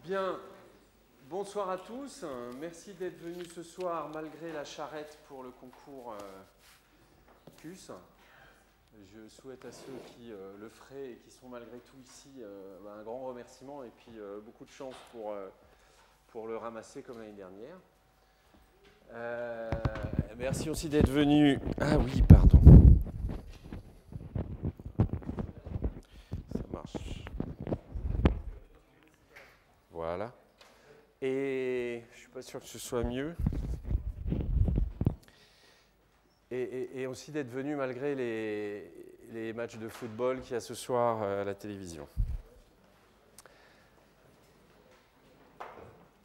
Bien, bonsoir à tous. Merci d'être venus ce soir malgré la charrette pour le concours CUS. Je souhaite à ceux qui le feraient et qui sont malgré tout ici un grand remerciement et puis beaucoup de chance pour le ramasser comme l'année dernière. Merci aussi d'être venus. Ah oui, pardon. Ça marche. Voilà. Et je ne suis pas sûr que ce soit mieux. Et aussi d'être venu malgré les matchs de football qu'il y a ce soir à la télévision.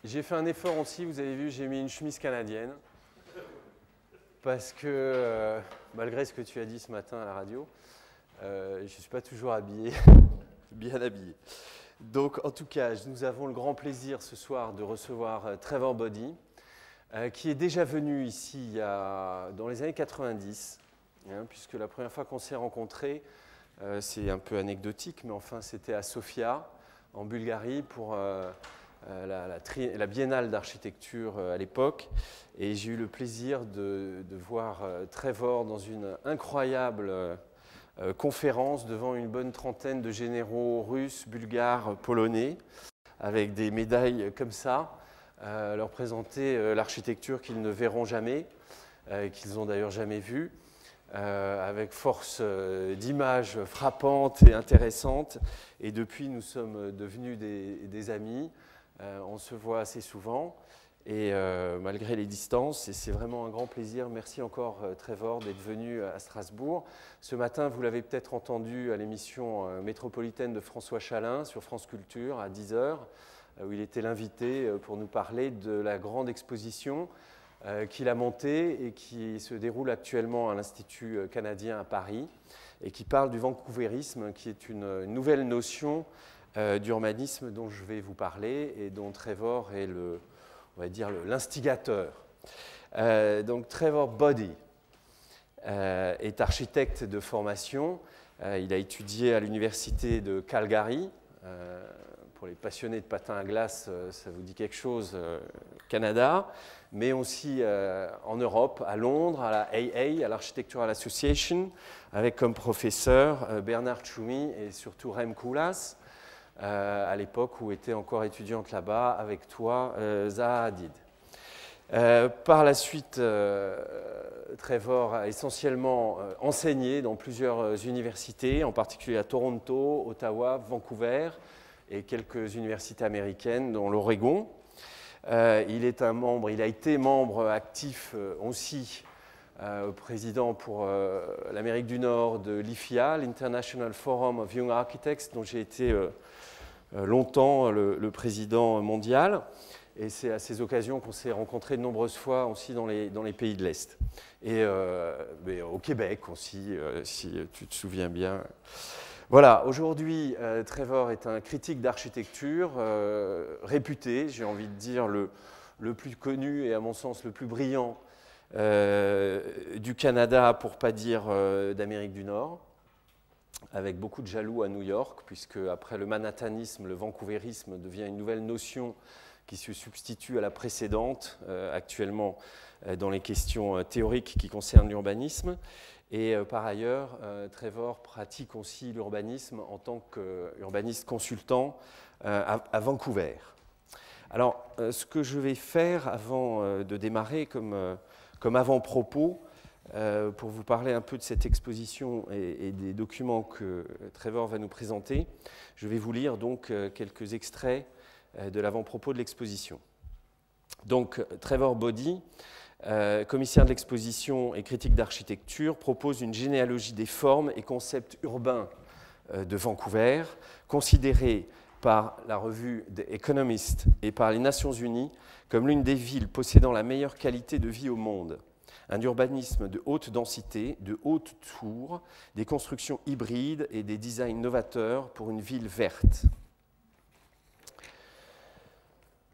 J'ai fait un effort aussi, vous avez vu, j'ai mis une chemise canadienne. Parce que, malgré ce que tu as dit ce matin à la radio, je ne suis pas toujours habillé, bien habillé. Donc, en tout cas, nous avons le grand plaisir ce soir de recevoir Trevor Body, qui est déjà venu ici dans les années 90, puisque la première fois qu'on s'est rencontrés, c'est un peu anecdotique, mais enfin, c'était à Sofia, en Bulgarie, pour la biennale d'architecture à l'époque. Et j'ai eu le plaisir de voir Trevor dans une incroyable conférence devant une bonne trentaine de généraux russes, bulgares, polonais, avec des médailles comme ça, leur présenter l'architecture qu'ils ne verront jamais, qu'ils n'ont d'ailleurs jamais vue, avec force d'images frappantes et intéressantes. Et depuis, nous sommes devenus des amis. On se voit assez souvent. Et malgré les distances, et c'est vraiment un grand plaisir. Merci encore Trevor d'être venu à Strasbourg. Ce matin, vous l'avez peut-être entendu à l'émission métropolitaine de François Chalin sur France Culture à 10h, où il était l'invité pour nous parler de la grande exposition qu'il a montée et qui se déroule actuellement à l'Institut canadien à Paris et qui parle du vancouverisme, qui est une nouvelle notion d'urbanisme dont je vais vous parler et dont Trevor est on va dire l'instigateur. Donc Trevor Body est architecte de formation. Il a étudié à l'université de Calgary. Pour les passionnés de patins à glace, ça vous dit quelque chose, Canada, mais aussi en Europe, à Londres, à la AA, à l'Architectural Association, avec comme professeur Bernard Tchoumi et surtout Rem Koolhaas, à l'époque où était encore étudiante là-bas, avec toi, Zaha Hadid. Par la suite, Trevor a essentiellement enseigné dans plusieurs universités, en particulier à Toronto, Ottawa, Vancouver et quelques universités américaines, dont l'Oregon. Il a été membre actif aussi, président pour l'Amérique du Nord de l'IFIA, l'International Forum of Young Architects, dont j'ai été longtemps le président mondial. Et c'est à ces occasions qu'on s'est rencontrés de nombreuses fois aussi dans les pays de l'Est. Et mais au Québec aussi, si tu te souviens bien. Voilà, aujourd'hui, Trevor est un critique d'architecture réputé, j'ai envie de dire le plus connu et à mon sens le plus brillant du Canada, pour ne pas dire d'Amérique du Nord, avec beaucoup de jaloux à New York, puisque après le manhattanisme, le vancouverisme devient une nouvelle notion qui se substitue à la précédente, actuellement dans les questions théoriques qui concernent l'urbanisme. Et par ailleurs, Trevor pratique aussi l'urbanisme en tant qu'urbaniste consultant à Vancouver. Alors, ce que je vais faire avant de démarrer comme avant-propos, pour vous parler un peu de cette exposition et des documents que Trevor va nous présenter, je vais vous lire donc quelques extraits de l'avant-propos de l'exposition. Donc, Trevor Body, commissaire de l'exposition et critique d'architecture, propose une généalogie des formes et concepts urbains de Vancouver, considérée par la revue The Economist et par les Nations Unies comme l'une des villes possédant la meilleure qualité de vie au monde. Un urbanisme de haute densité, de haute tour, des constructions hybrides et des designs novateurs pour une ville verte.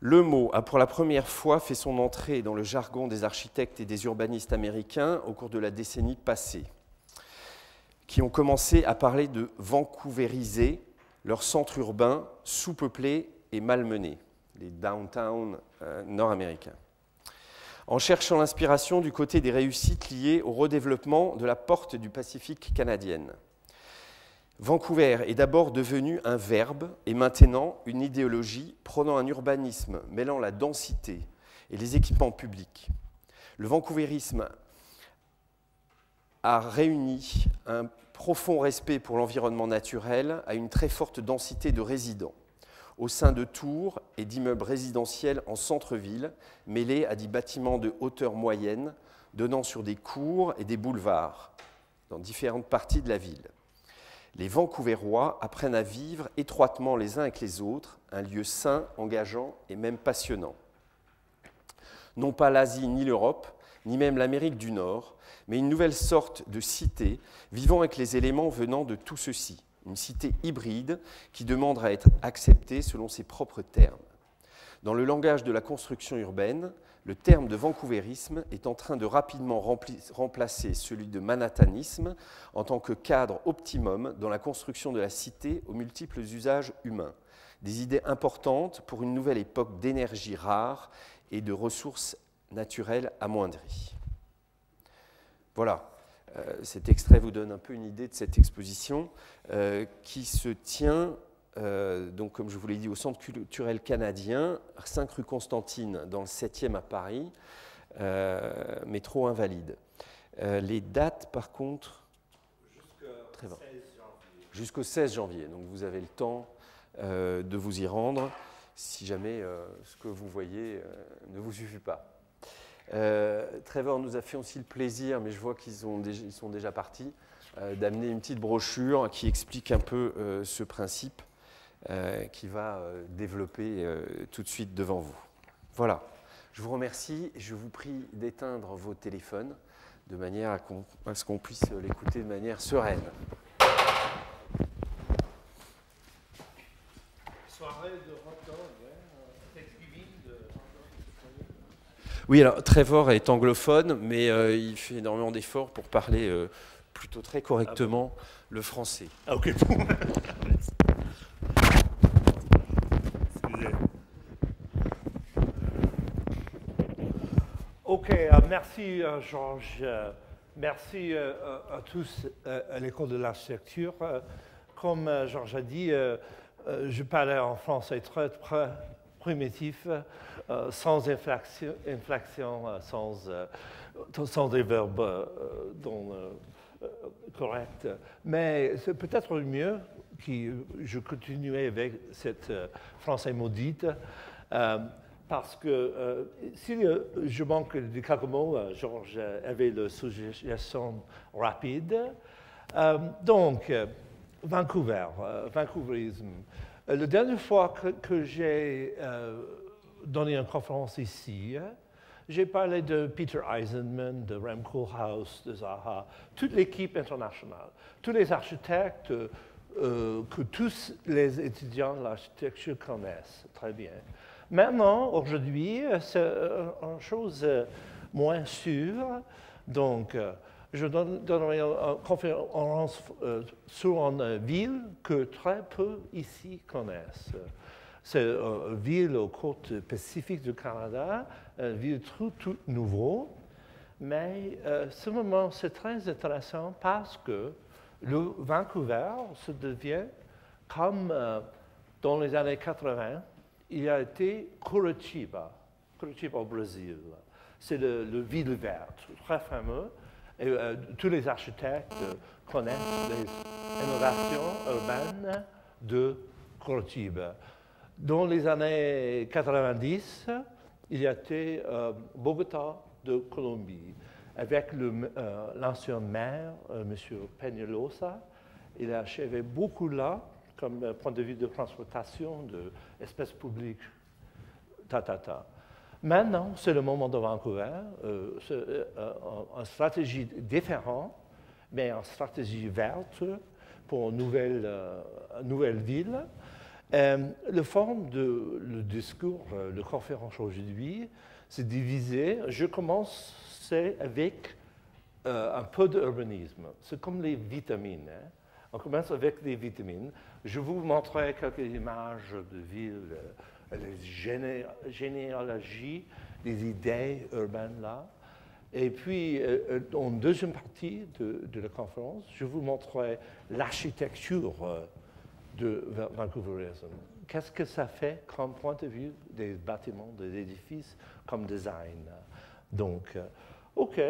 Le mot a pour la première fois fait son entrée dans le jargon des architectes et des urbanistes américains au cours de la décennie passée, qui ont commencé à parler de vancouveriser leur centre urbain sous-peuplé et malmené. les downtown nord-américains. En cherchant l'inspiration du côté des réussites liées au redéveloppement de la porte du Pacifique canadienne. Vancouver est d'abord devenu un verbe et maintenant une idéologie prônant un urbanisme mêlant la densité et les équipements publics. Le vancouverisme a réuni un profond respect pour l'environnement naturel à une très forte densité de résidents, au sein de tours et d'immeubles résidentiels en centre-ville, mêlés à des bâtiments de hauteur moyenne, donnant sur des cours et des boulevards, dans différentes parties de la ville. Les Vancouverois apprennent à vivre étroitement les uns avec les autres, un lieu sain, engageant et même passionnant. Non pas l'Asie ni l'Europe, ni même l'Amérique du Nord, mais une nouvelle sorte de cité vivant avec les éléments venant de tout ceci. Une cité hybride qui demande à être acceptée selon ses propres termes. Dans le langage de la construction urbaine, le terme de vancouverisme est en train de rapidement remplacer celui de manhattanisme en tant que cadre optimum dans la construction de la cité aux multiples usages humains. Des idées importantes pour une nouvelle époque d'énergie rare et de ressources naturelles amoindries. Voilà. Cet extrait vous donne un peu une idée de cette exposition qui se tient, donc, comme je vous l'ai dit, au Centre culturel canadien, 5 rue Constantine, dans le 7e à Paris, métro Invalide. Les dates, par contre, jusqu'au 16 janvier. Donc vous avez le temps de vous y rendre si jamais ce que vous voyez ne vous suffit pas. Trevor nous a fait aussi le plaisir, mais je vois qu'ils sont déjà partis, d'amener une petite brochure qui explique un peu ce principe qui va développer tout de suite devant vous. Voilà, je vous remercie et je vous prie d'éteindre vos téléphones de manière à ce qu'on puisse l'écouter de manière sereine. Soirée de hot dog, Thanksgiving de Oui, alors Trevor est anglophone, mais il fait énormément d'efforts pour parler plutôt très correctement le français. Ah, ok. Excusez. Ok, merci Georges. Merci à tous à l'école de l'architecture. Comme Georges a dit, je parlais en français très primitif, sans inflexion, sans des verbes corrects. Mais c'est peut-être mieux que je continuais avec cette français maudite, parce que si je manque de quelques mots, Georges avait la suggestion rapide. Donc, Vancouverisme. La dernière fois que j'ai donné une conférence ici, j'ai parlé de Peter Eisenman, de Rem Koolhaas, de Zaha, toute l'équipe internationale, tous les architectes que tous les étudiants de l'architecture connaissent très bien. Maintenant, aujourd'hui, c'est une chose moins sûre. Donc, je donnerai une conférence sur une ville que très peu ici connaissent. C'est une ville aux côtes pacifiques du Canada, une ville tout nouveau. Mais ce moment, c'est très intéressant parce que le Vancouver se devient comme dans les années 80, il a été Curitiba au Brésil. C'est le ville verte, très fameux. Et tous les architectes connaissent les innovations urbaines de Curitiba. Dans les années 90, il y a été Bogota de Colombie, avec l'ancien maire, M. Peñalosa. Il a achevé beaucoup là, comme point de vue de transportation, d'espace public, Maintenant, c'est le moment de Vancouver. C'est une stratégie différente, mais une stratégie verte pour une nouvelle ville. Le forme le discours, la conférence aujourd'hui, c'est divisé. Je commençais avec un peu d'urbanisme. C'est comme les vitamines. On commence avec les vitamines. Je vous montrerai quelques images de villes généalogie des idées urbaines là. Et puis, en deuxième partie de la conférence, je vous montrerai l'architecture de Vancouverism. Qu'est-ce que ça fait comme point de vue des bâtiments, des édifices, comme design? Donc, OK,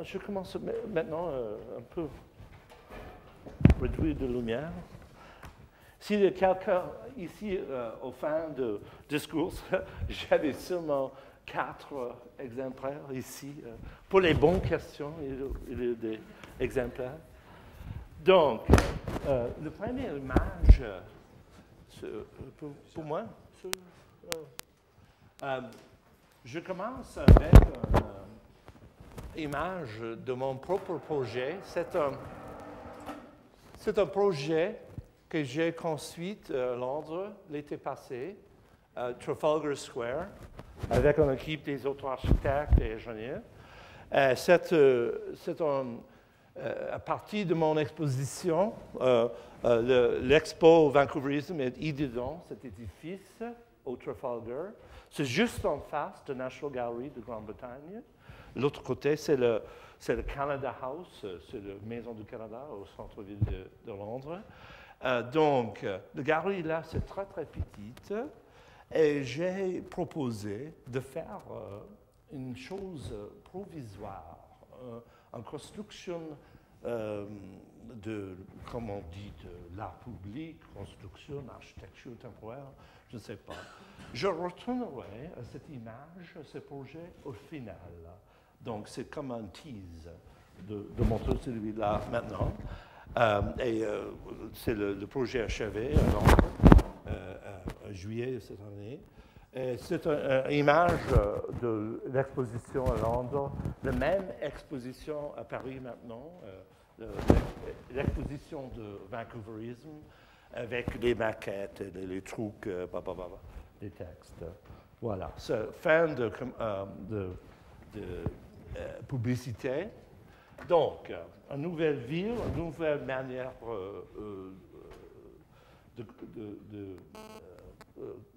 je commence maintenant un peu réduire de lumière. S'il y a quelqu'un ici, au fin du discours, j'avais seulement 4 exemplaires ici. Pour les bonnes questions, il y a des exemplaires. Donc, la première image, pour moi, je commence avec une image de mon propre projet. C'est un projet que j'ai construit à Londres l'été passé, à Trafalgar Square, avec une équipe des autres architectes et ingénieurs. C'est à partir de mon exposition, l'expo Vancouverism est dedans, cet édifice au Trafalgar. C'est juste en face de National Gallery de Grande-Bretagne. L'autre côté, c'est le Canada House, c'est la Maison du Canada au centre-ville de Londres. Donc, la galerie là, c'est très, très petite. Et j'ai proposé de faire une chose provisoire, en construction comme on dit, de l'art public, construction, architecture temporaire, je ne sais pas. Je retournerai à cette image, à ce projet au final. Donc, c'est comme un tease de montrer celui-là maintenant. C'est le projet achevé à Londres, en juillet de cette année. C'est une image de l'exposition à Londres, la même exposition à Paris maintenant, l'exposition de Vancouverism, avec les maquettes, les trucs, les textes. Voilà, c'est fin de publicité. Donc, une nouvelle ville, une nouvelle manière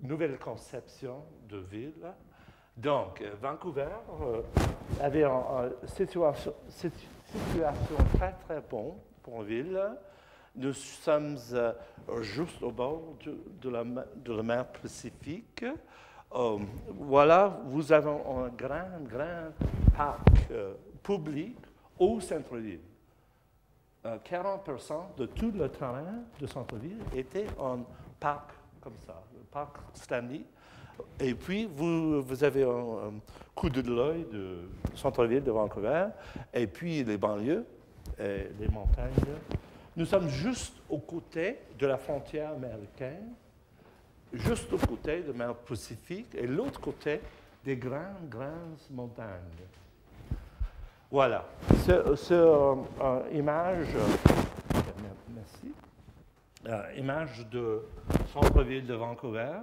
nouvelle conception de ville. Donc, Vancouver avait une situation très, très bonne pour une ville. Nous sommes juste au bord de la mer Pacifique. Voilà, vous avez un grand parc public au centre-ville. 40% de tout le terrain du centre-ville était en parc comme ça, le parc Stanley. Et puis, vous avez un coup de l'œil du centre-ville de Vancouver, et puis les banlieues, et les montagnes. Nous sommes juste aux côtés de la frontière américaine, juste aux côtés de la mer Pacifique, et l'autre côté des grandes montagnes. Voilà, c'est une image, merci, image de centre-ville de Vancouver.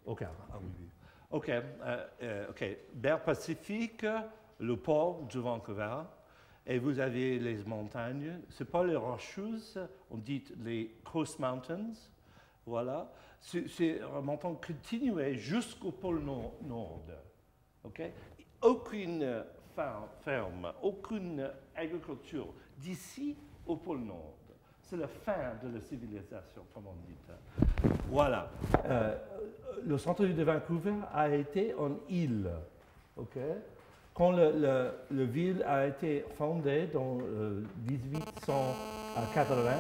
OK, mer Pacifique, le port de Vancouver, et vous avez les montagnes. Ce n'est pas les rocheuses, on dit les Coast Mountains, voilà. C'est un montant continué jusqu'au pôle nord. Okay? Aucune ferme, aucune agriculture d'ici au pôle Nord. C'est la fin de la civilisation, comme on dit. Voilà. Le centre-ville de Vancouver a été une île. Okay? Quand la ville a été fondée dans 1880,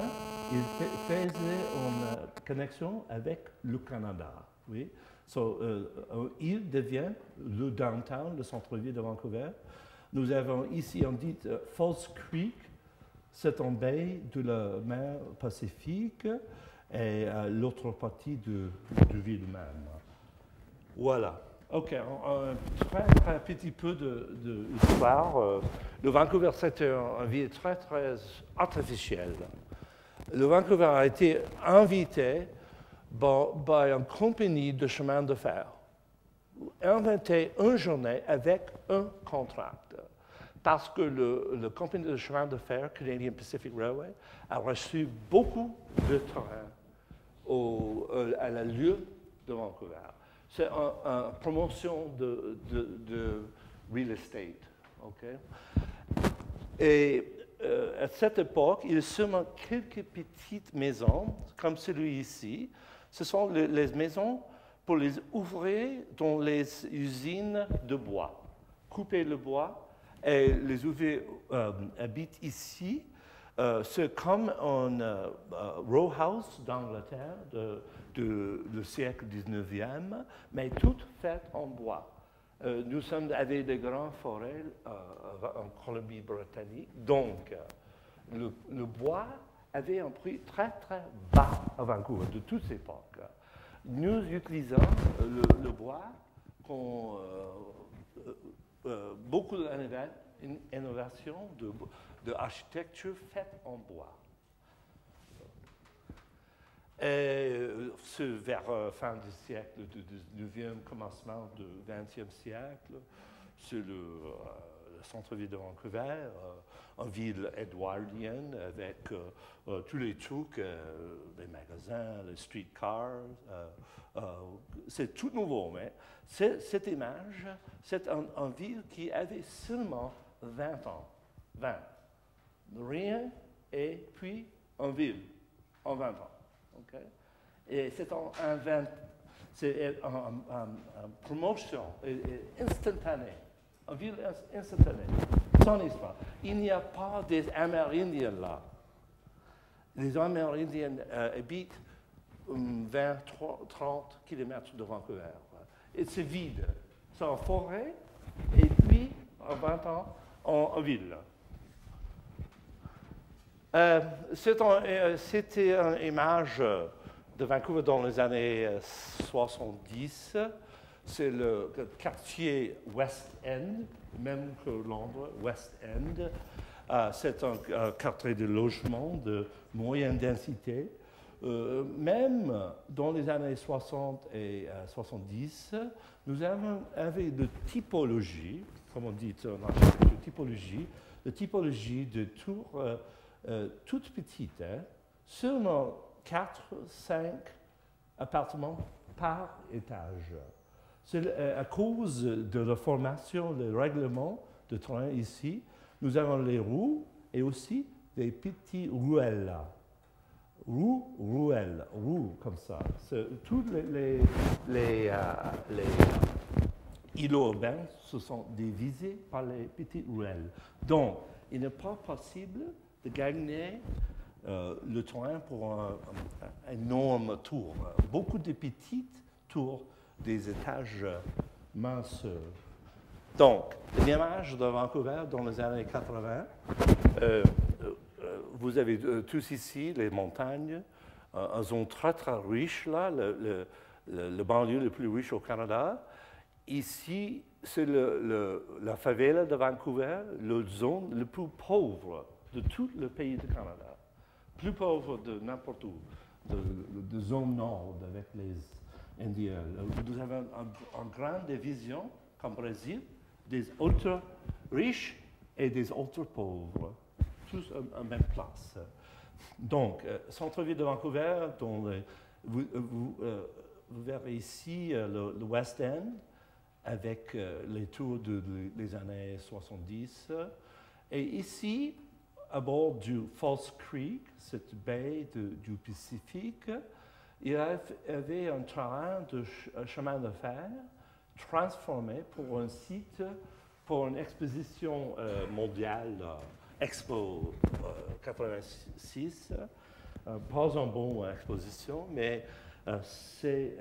il faisait une connexion avec le Canada. Oui? Il devient le downtown, le centre-ville de Vancouver. Nous avons ici, on dit False Creek, c'est une baie de la mer Pacifique et l'autre partie de ville même. Voilà. OK, un très petit peu d'histoire. Le Vancouver, c'était une ville très, très artificielle. Le Vancouver a été invité par une compagnie de chemin de fer, inventé une journée avec un contrat. Parce que la compagnie de chemin de fer, Canadian Pacific Railway, a reçu beaucoup de terrain à la lieu de Vancouver. C'est une promotion de real estate. Okay? Et à cette époque, il y a seulement quelques petites maisons, comme celui ici. Ce sont les maisons pour les ouvriers dans les usines de bois. Couper le bois, et les ouvriers habitent ici. C'est comme un row house d'Angleterre du siècle 19e, mais tout fait en bois. Nous sommes avec des grandes forêts en Colombie-Britannique, donc le bois avait un prix très très bas à Vancouver de toute époque. Nous utilisons le bois pour beaucoup d'innovations d'architecture faite en bois. Et vers fin du siècle du 19e, commencement du 20e siècle, c'est le centre-ville de Vancouver, une ville édouardienne avec tous les trucs, les magasins, les streetcars. C'est tout nouveau, mais cette image, c'est une ville qui avait seulement 20 ans. 20. Rien, et puis une ville en 20 ans. Okay? Et c'est une promotion instantanée, une ville instantanée, sans histoire. Il n'y a pas des Amérindiens là. Les Amérindiens habitent 20-30 km de Vancouver. Et c'est vide. C'est en forêt, et puis, en 20 ans, en ville. C'était une image de Vancouver dans les années 70. C'est le quartier West End, même que Londres, West End. C'est un quartier de logement de moyenne densité. Même dans les années 60 et 70, nous avons de typologie, comme on dit en architecture, typologie de tours toutes petites, hein, seulement 4-5 appartements par étage. C'est à cause de la formation, le règlement de train ici, nous avons les roues et aussi des petits ruelles là. Roues comme ça. Tous les îlots urbains se sont divisés par les petites ruelles. Donc, il n'est pas possible de gagner le train pour un énorme tour. Beaucoup de petites tours, des étages minces. Donc, l'image de Vancouver dans les années 80, vous avez tous ici les montagnes, une zone très très riche là, le banlieue le plus riche au Canada. Ici, c'est la favela de Vancouver, la zone la plus pauvre de tout le pays du Canada. Plus pauvre de n'importe où, de zone nord avec les Indiens. Nous avons une grande division, comme Brésil, des ultra riches et des ultra pauvres, tous en même place. Donc, centre-ville de Vancouver, vous verrez ici le West End, avec les tours des années 70. Et ici, à bord du False Creek, cette baie du Pacifique, il y avait un terrain de chemin de fer transformé pour un site, pour une exposition mondiale, Expo 86. Pas une bonne exposition, mais c'est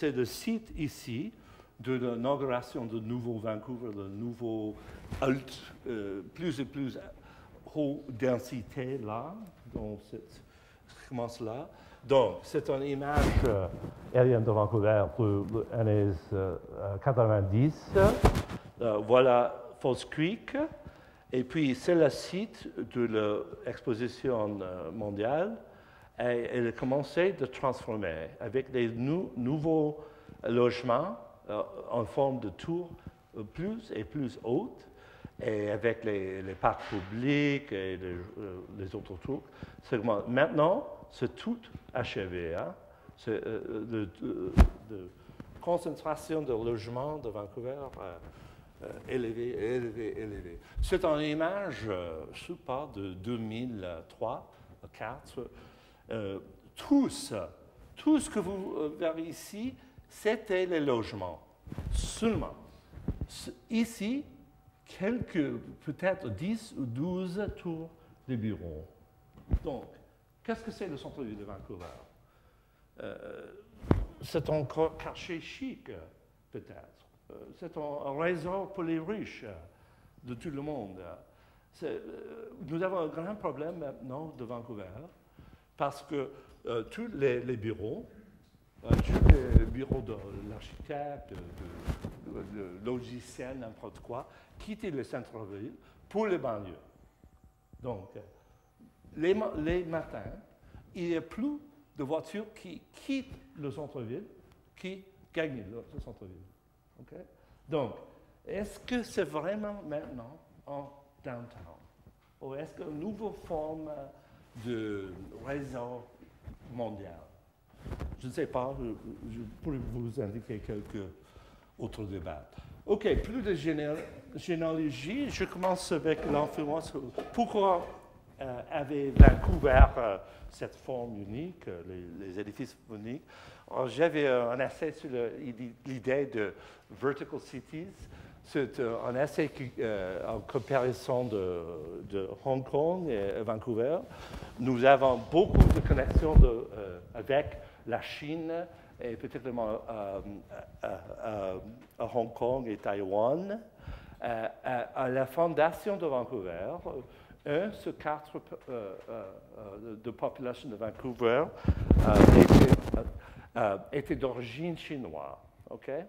le site ici de l'inauguration de nouveau Vancouver, le nouveau plus et plus haute densité là, donc commence là. Donc, c'est une image aérienne de Vancouver pour les années 90. Voilà False Creek. Et puis, c'est le site de l'exposition mondiale. Et elle a commencé de transformer avec des nouveaux logements en forme de tours plus et plus hautes, et avec les parcs publics et les autres trucs. Maintenant, c'est tout achevé. Hein? de concentration de logements de Vancouver élevée. C'est une image, je ne sais pas, de 2003, 2004. Tout ce que vous verrez ici, c'était les logements, seulement. Ici, peut-être 10 ou 12 tours de bureaux. Donc, qu'est-ce que c'est le centre-ville de Vancouver? C'est un quartier chic, peut-être. C'est un réseau pour les riches de tout le monde. Nous avons un grand problème maintenant de Vancouver parce que tous les bureaux, tous les bureaux de l'architecte, de logiciel, n'importe quoi, quittent le centre-ville pour les banlieues. Donc, les matins, il n'y a plus de voitures qui quittent le centre-ville, qui gagnent le centre-ville. Okay? Donc, est-ce que c'est vraiment maintenant en downtown? Ou est-ce qu'une nouvelle forme de réseau mondial? Je ne sais pas, je pourrais vous indiquer quelques autres débats. OK, plus de généalogie. Je commence avec l'influence. Pourquoi avait Vancouver cette forme unique, les édifices uniques? J'avais un essai sur l'idée de vertical cities. C'est un essai en comparaison de Hong Kong et Vancouver. Nous avons beaucoup de connexions avec la Chine et particulièrement à Hong Kong et Taïwan. À la fondation de Vancouver, 1 sur 4 de population de Vancouver était d'origine chinoise. Okay?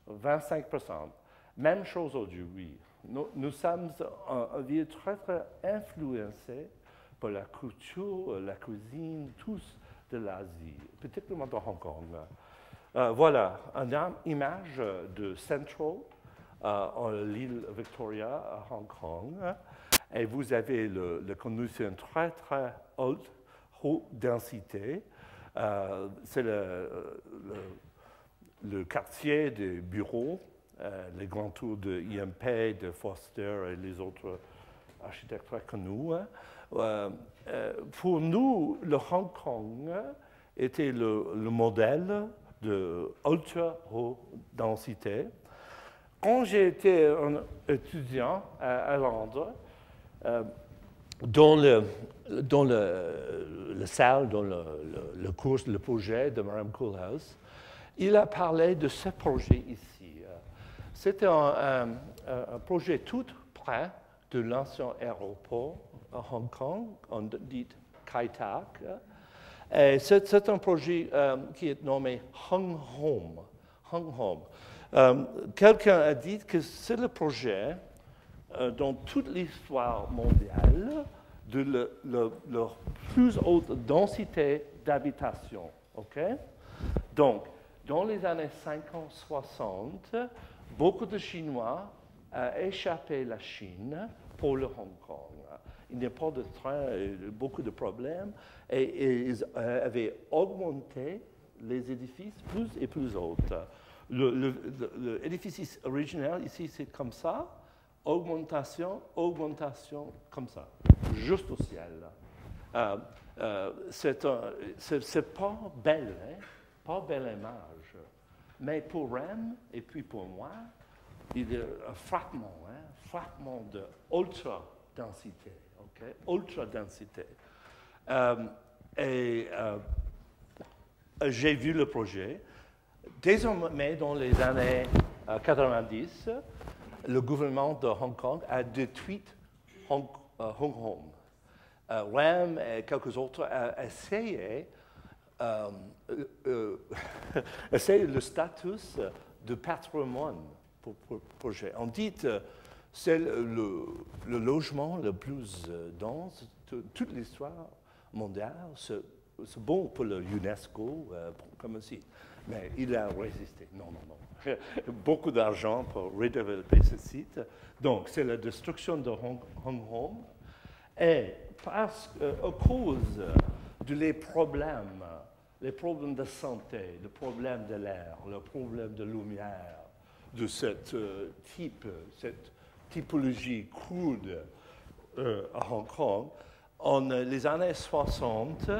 25%. Même chose aujourd'hui. Nous sommes une ville très, très influencée par la culture, la cuisine, tous de l'Asie, particulièrement de Hong Kong. Voilà une image de Central, l'île Victoria à Hong Kong. Et vous avez le conduction très, très haute densité. C'est le quartier des bureaux. Les grands tours de IMP, de Foster et les autres architectes très connus. Pour nous, le Hong Kong était le modèle de ultra-haute densité. Quand j'ai un étudiant à Londres, dans la salle, dans le cours, le projet de Mme Koolhaas, il a parlé de ce projet ici. C'était un projet tout près de l'ancien aéroport à Hong Kong, on dit Kai Tak. C'est un projet qui est nommé Hung Home. Quelqu'un a dit que c'est le projet dans toute l'histoire mondiale de la plus haute densité d'habitation. Okay? Donc, dans les années 50-60, beaucoup de Chinois ont échappé la Chine pour le Hong Kong. Il n'y a pas de train, beaucoup de problèmes, et ils avaient augmenté les édifices plus et plus hauts. L'édifice original ici, c'est comme ça, augmentation, comme ça, juste au ciel. C'est pas belle, hein? Pas belle image. Mais pour Rem et puis pour moi, il y a un frottement de ultra-densité. Okay? Ultra-densité. J'ai vu le projet. Désormais, dans les années 90, le gouvernement de Hong Kong a détruit Hong Kong. Rem et quelques autres ont essayé le statut de patrimoine pour le projet. On dit que c'est le logement le plus dense de toute l'histoire mondiale. C'est bon pour l'UNESCO, comme aussi. Mais il a résisté. Non. Beaucoup d'argent pour redévelopper ce site. Donc, c'est la destruction de Hong Kong. Et à cause de les problèmes les problèmes de santé, le problème de l'air, le problème de lumière, de cette cette typologie crude à Hong Kong, en les années 60,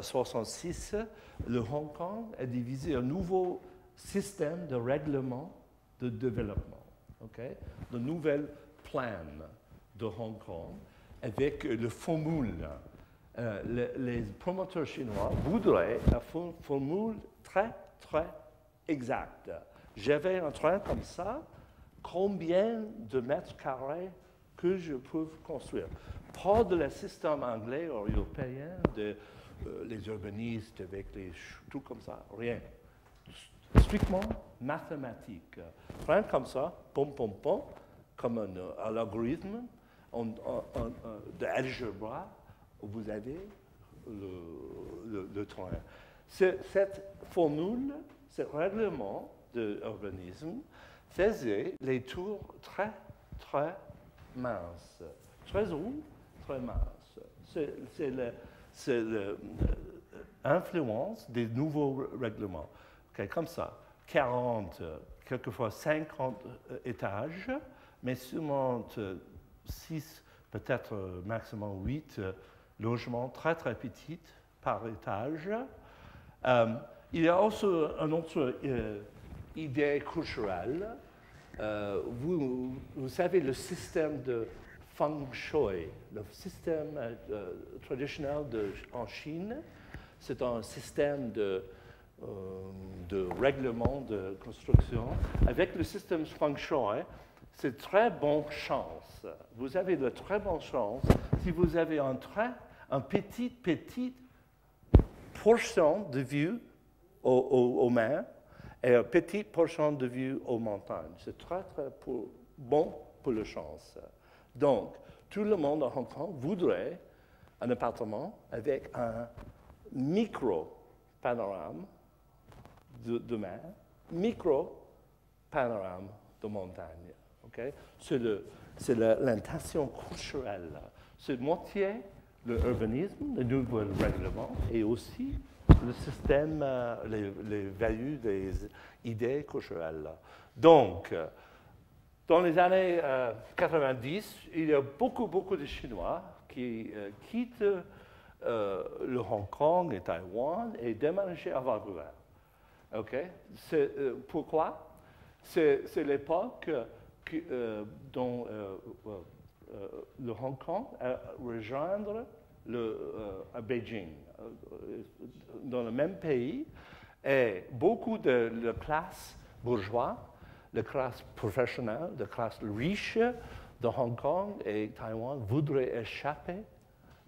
66, le Hong Kong a divisé un nouveau système de règlement de développement, de nouvelles plans de Hong Kong avec le formule. Les promoteurs chinois voudraient la formule très, très exacte. J'avais un train comme ça, combien de mètres carrés que je peux construire? Pas de le système anglais ou européen, les urbanistes avec tout comme ça, rien. Strictement mathématique. Train comme ça, pom, pom, pom, comme un algorithme d'algebra, vous avez le train. Cette formule, ce règlement d'urbanisme faisait les tours très, très minces. Très hauts, très minces. C'est l'influence des nouveaux règlements. Comme ça, 40, quelquefois 50 étages, mais seulement 6, peut-être maximum 8 logements très très petits par étage. Il y a aussi une autre idée culturelle. Vous savez, le système de feng shui, le système traditionnel en Chine, c'est un système de règlement de construction. Avec le système feng shui, c'est très bonne chance. Vous avez de très bonne chance si vous avez un petit portion de vue aux mains et une petite portion de vue aux montagnes. C'est très, très bon pour la chance. Donc, tout le monde à Hong Kong voudrait un appartement avec un micro-panorama de mer, micro-panorama de montagne. C'est l'intention culturelle. C'est moitié l'urbanisme, le nouveau règlement, et aussi le système, les values des idées culturelles. Donc, dans les années 90, il y a beaucoup de Chinois qui quittent le Hong Kong et Taïwan et déménagent à Vancouver. Pourquoi? C'est l'époque dont le Hong Kong a rejoindre à Beijing, dans le même pays, et beaucoup de la classe bourgeoise, la classe professionnelle, la classe riche de Hong Kong et Taïwan voudraient échapper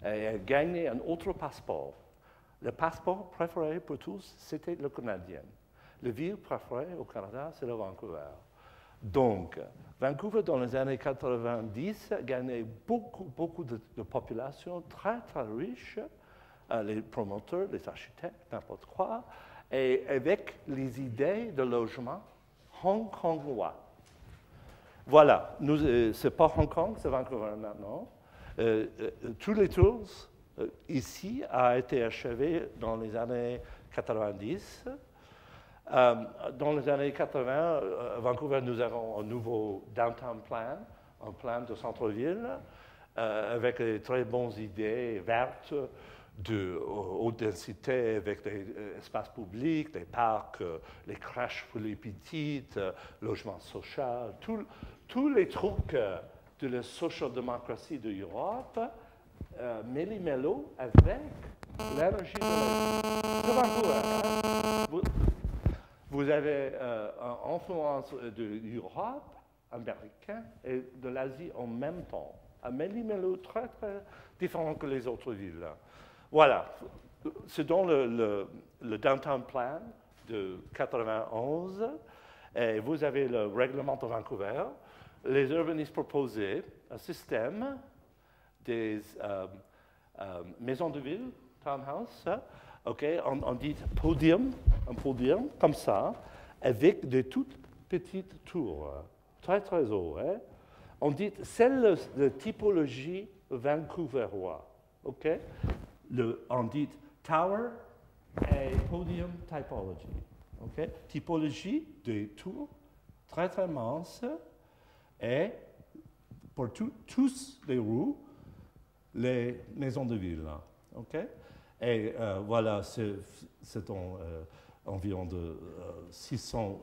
et gagner un autre passeport. Le passeport préféré pour tous, c'était le canadien. La ville préférée au Canada, c'est le Vancouver. Donc, Vancouver, dans les années 90, gagnait beaucoup de population très, très riche, les promoteurs, les architectes, n'importe quoi, et avec les idées de logement hongkongois. Voilà, ce n'est pas Hong Kong, c'est Vancouver maintenant. Tous les tours ici ont été achevés dans les années 90. Dans les années 80, à Vancouver, nous avons un nouveau downtown plan, un plan de centre-ville, avec des très bonnes idées vertes, de haute densité, avec des espaces publics, des parcs, les crèches pour les petites, logements sociaux, tous les trucs de la social-démocratie de l'Europe, mêlés avec l'énergie de Vancouver. Vous avez une influence de l'Europe, américaine, et de l'Asie en même temps. Un mêlé très, très différent que les autres villes. Voilà, c'est dans le Downtown Plan de 91, et vous avez le règlement de Vancouver. Les urbanistes proposaient un système des maisons de ville, townhouse, on dit un podium comme ça, avec de toutes petites tours, très très haut. On dit, c'est la typologie vancouveroise. On dit tower, et podium typology. Okay? Typologie des tours très très minces et pour tous les roues, les maisons de ville. Okay? Et voilà, c'est environ de 600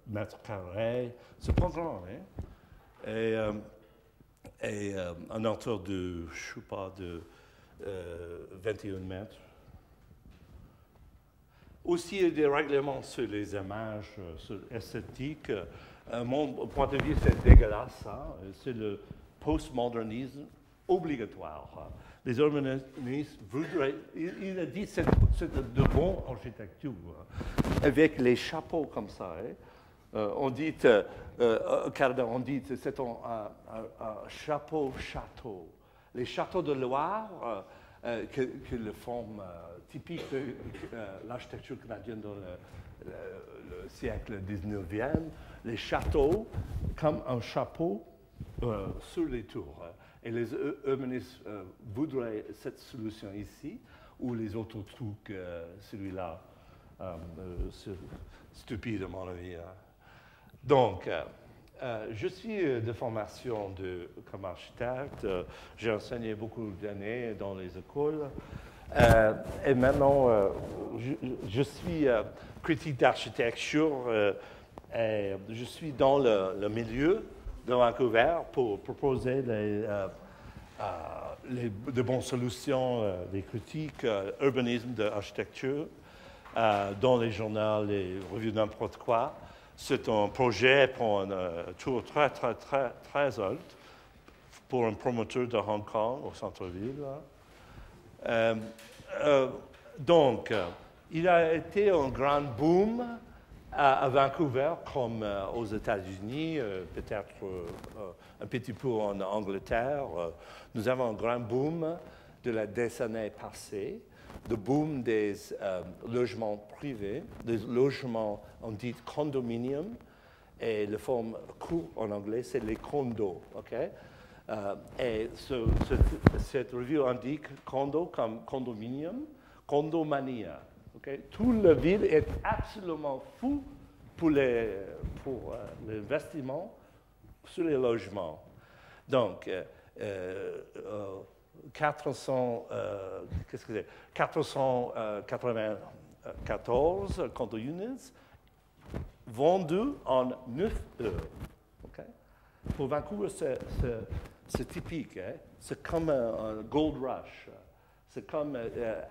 mètres carrés. C'est pas grand, hein? Et un hauteur de, je sais pas, de 21 mètres. Aussi, il y a des règlements sur les images, sur l'esthétique. Mon point de vue, c'est dégueulasse. Hein? C'est le postmodernisme obligatoire. Les urbanistes voudraient... Il a dit que c'est de bonne architecture. Avec les chapeaux comme ça. Hein? On dit que c'est un chapeau-château. Les châteaux de Loire, que le forme typique de l'architecture canadienne dans le siècle 19e, les châteaux comme un chapeau sur les tours. Et les urbanistes voudraient cette solution ici, ou les autres trucs, celui-là, stupide à mon avis. Donc, je suis de formation comme architecte. J'ai enseigné beaucoup d'années dans les écoles. Et maintenant, je suis critique d'architecture et je suis dans le milieu de Vancouver pour proposer de bonnes solutions, des critiques, urbanisme d'architecture dans les journaux, les revues n'importe quoi. C'est un projet pour un tour très, très, très, très haut pour un promoteur de Hong Kong au centre-ville. Donc, il a été un grand boom à Vancouver comme aux États-Unis, peut-être un petit peu en Angleterre. Nous avons un grand boom de la décennie passée, le boom des logements privés, des logements, on dit condominium, et la forme courte en anglais, c'est les condos. Okay? Et cette revue indique condo comme condominium, condomania. Okay? Toute la ville est absolument fou pour l'investissement sur les logements. Donc, 494 condo units vendus en 9 heures. Okay? Pour Vancouver, c'est typique. Hein? C'est comme un gold rush. C'est comme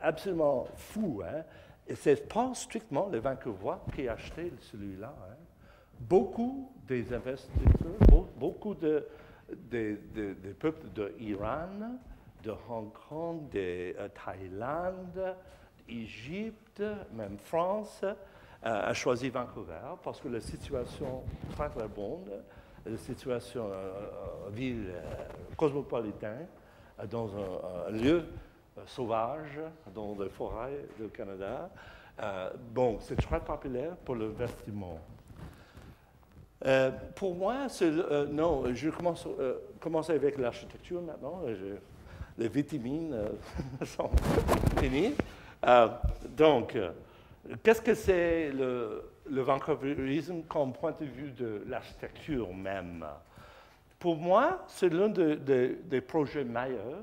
absolument fou. Hein? Et ce n'est pas strictement les Vancouverois qui achetaient celui-là. Hein? Beaucoup des investisseurs, beaucoup des peuples d'Iran, de Hong Kong, de Thaïlande, d'Égypte, même France, a choisi Vancouver parce que la situation est très très bonne, la situation ville cosmopolitaine, dans un lieu sauvage, dans les forêts du Canada. Bon, c'est très populaire pour l'investissement. Pour moi, non, je commence avec l'architecture maintenant. Les vitamines sont finies. Donc, qu'est-ce que c'est le vancouverisme comme point de vue de l'architecture même? Pour moi, c'est l'un des projets meilleurs.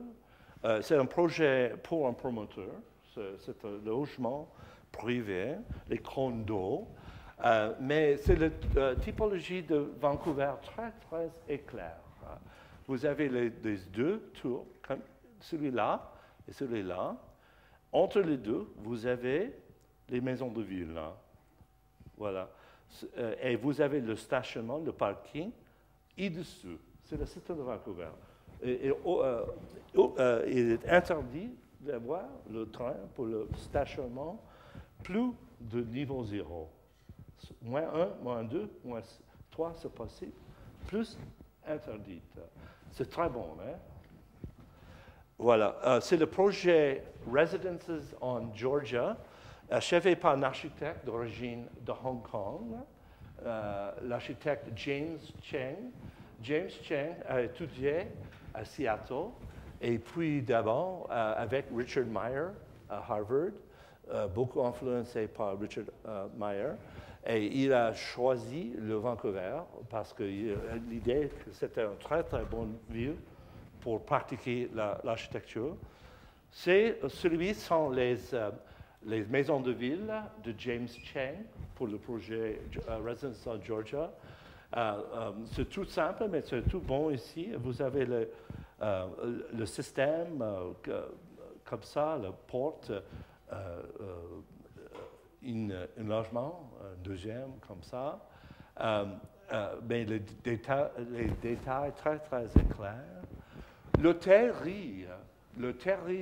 C'est un projet pour un promoteur. C'est un logement privé, les condos. Mais c'est la typologie de Vancouver très, très éclair. Vous avez les deux tours, comme celui-là et celui-là. Entre les deux, vous avez les maisons de ville. Voilà. Et vous avez le stationnement, le parking, et dessous. C'est le secteur de Vancouver. Il est interdit d'avoir le train pour le stationnement plus de niveau 0. Moins 1, moins 2, moins 3, c'est possible. Plus interdite. C'est très bon, hein? Voilà. C'est le projet Residences en Georgia, achevé par un architecte d'origine de Hong Kong, l'architecte James Cheng. James Cheng a étudié à Seattle et puis d'abord avec Richard Meyer à Harvard beaucoup influencé par Richard Meyer. Et il a choisi le Vancouver parce que l'idée que c'était une très très bonne ville pour pratiquer l'architecture. Celui sont les maisons de ville de James Chang pour le projet Residence in Georgia. C'est tout simple, mais c'est tout bon ici. Vous avez le système comme ça, la porte, un logement, un deuxième comme ça. Mais les détails très, très clairs. L'hôtellerie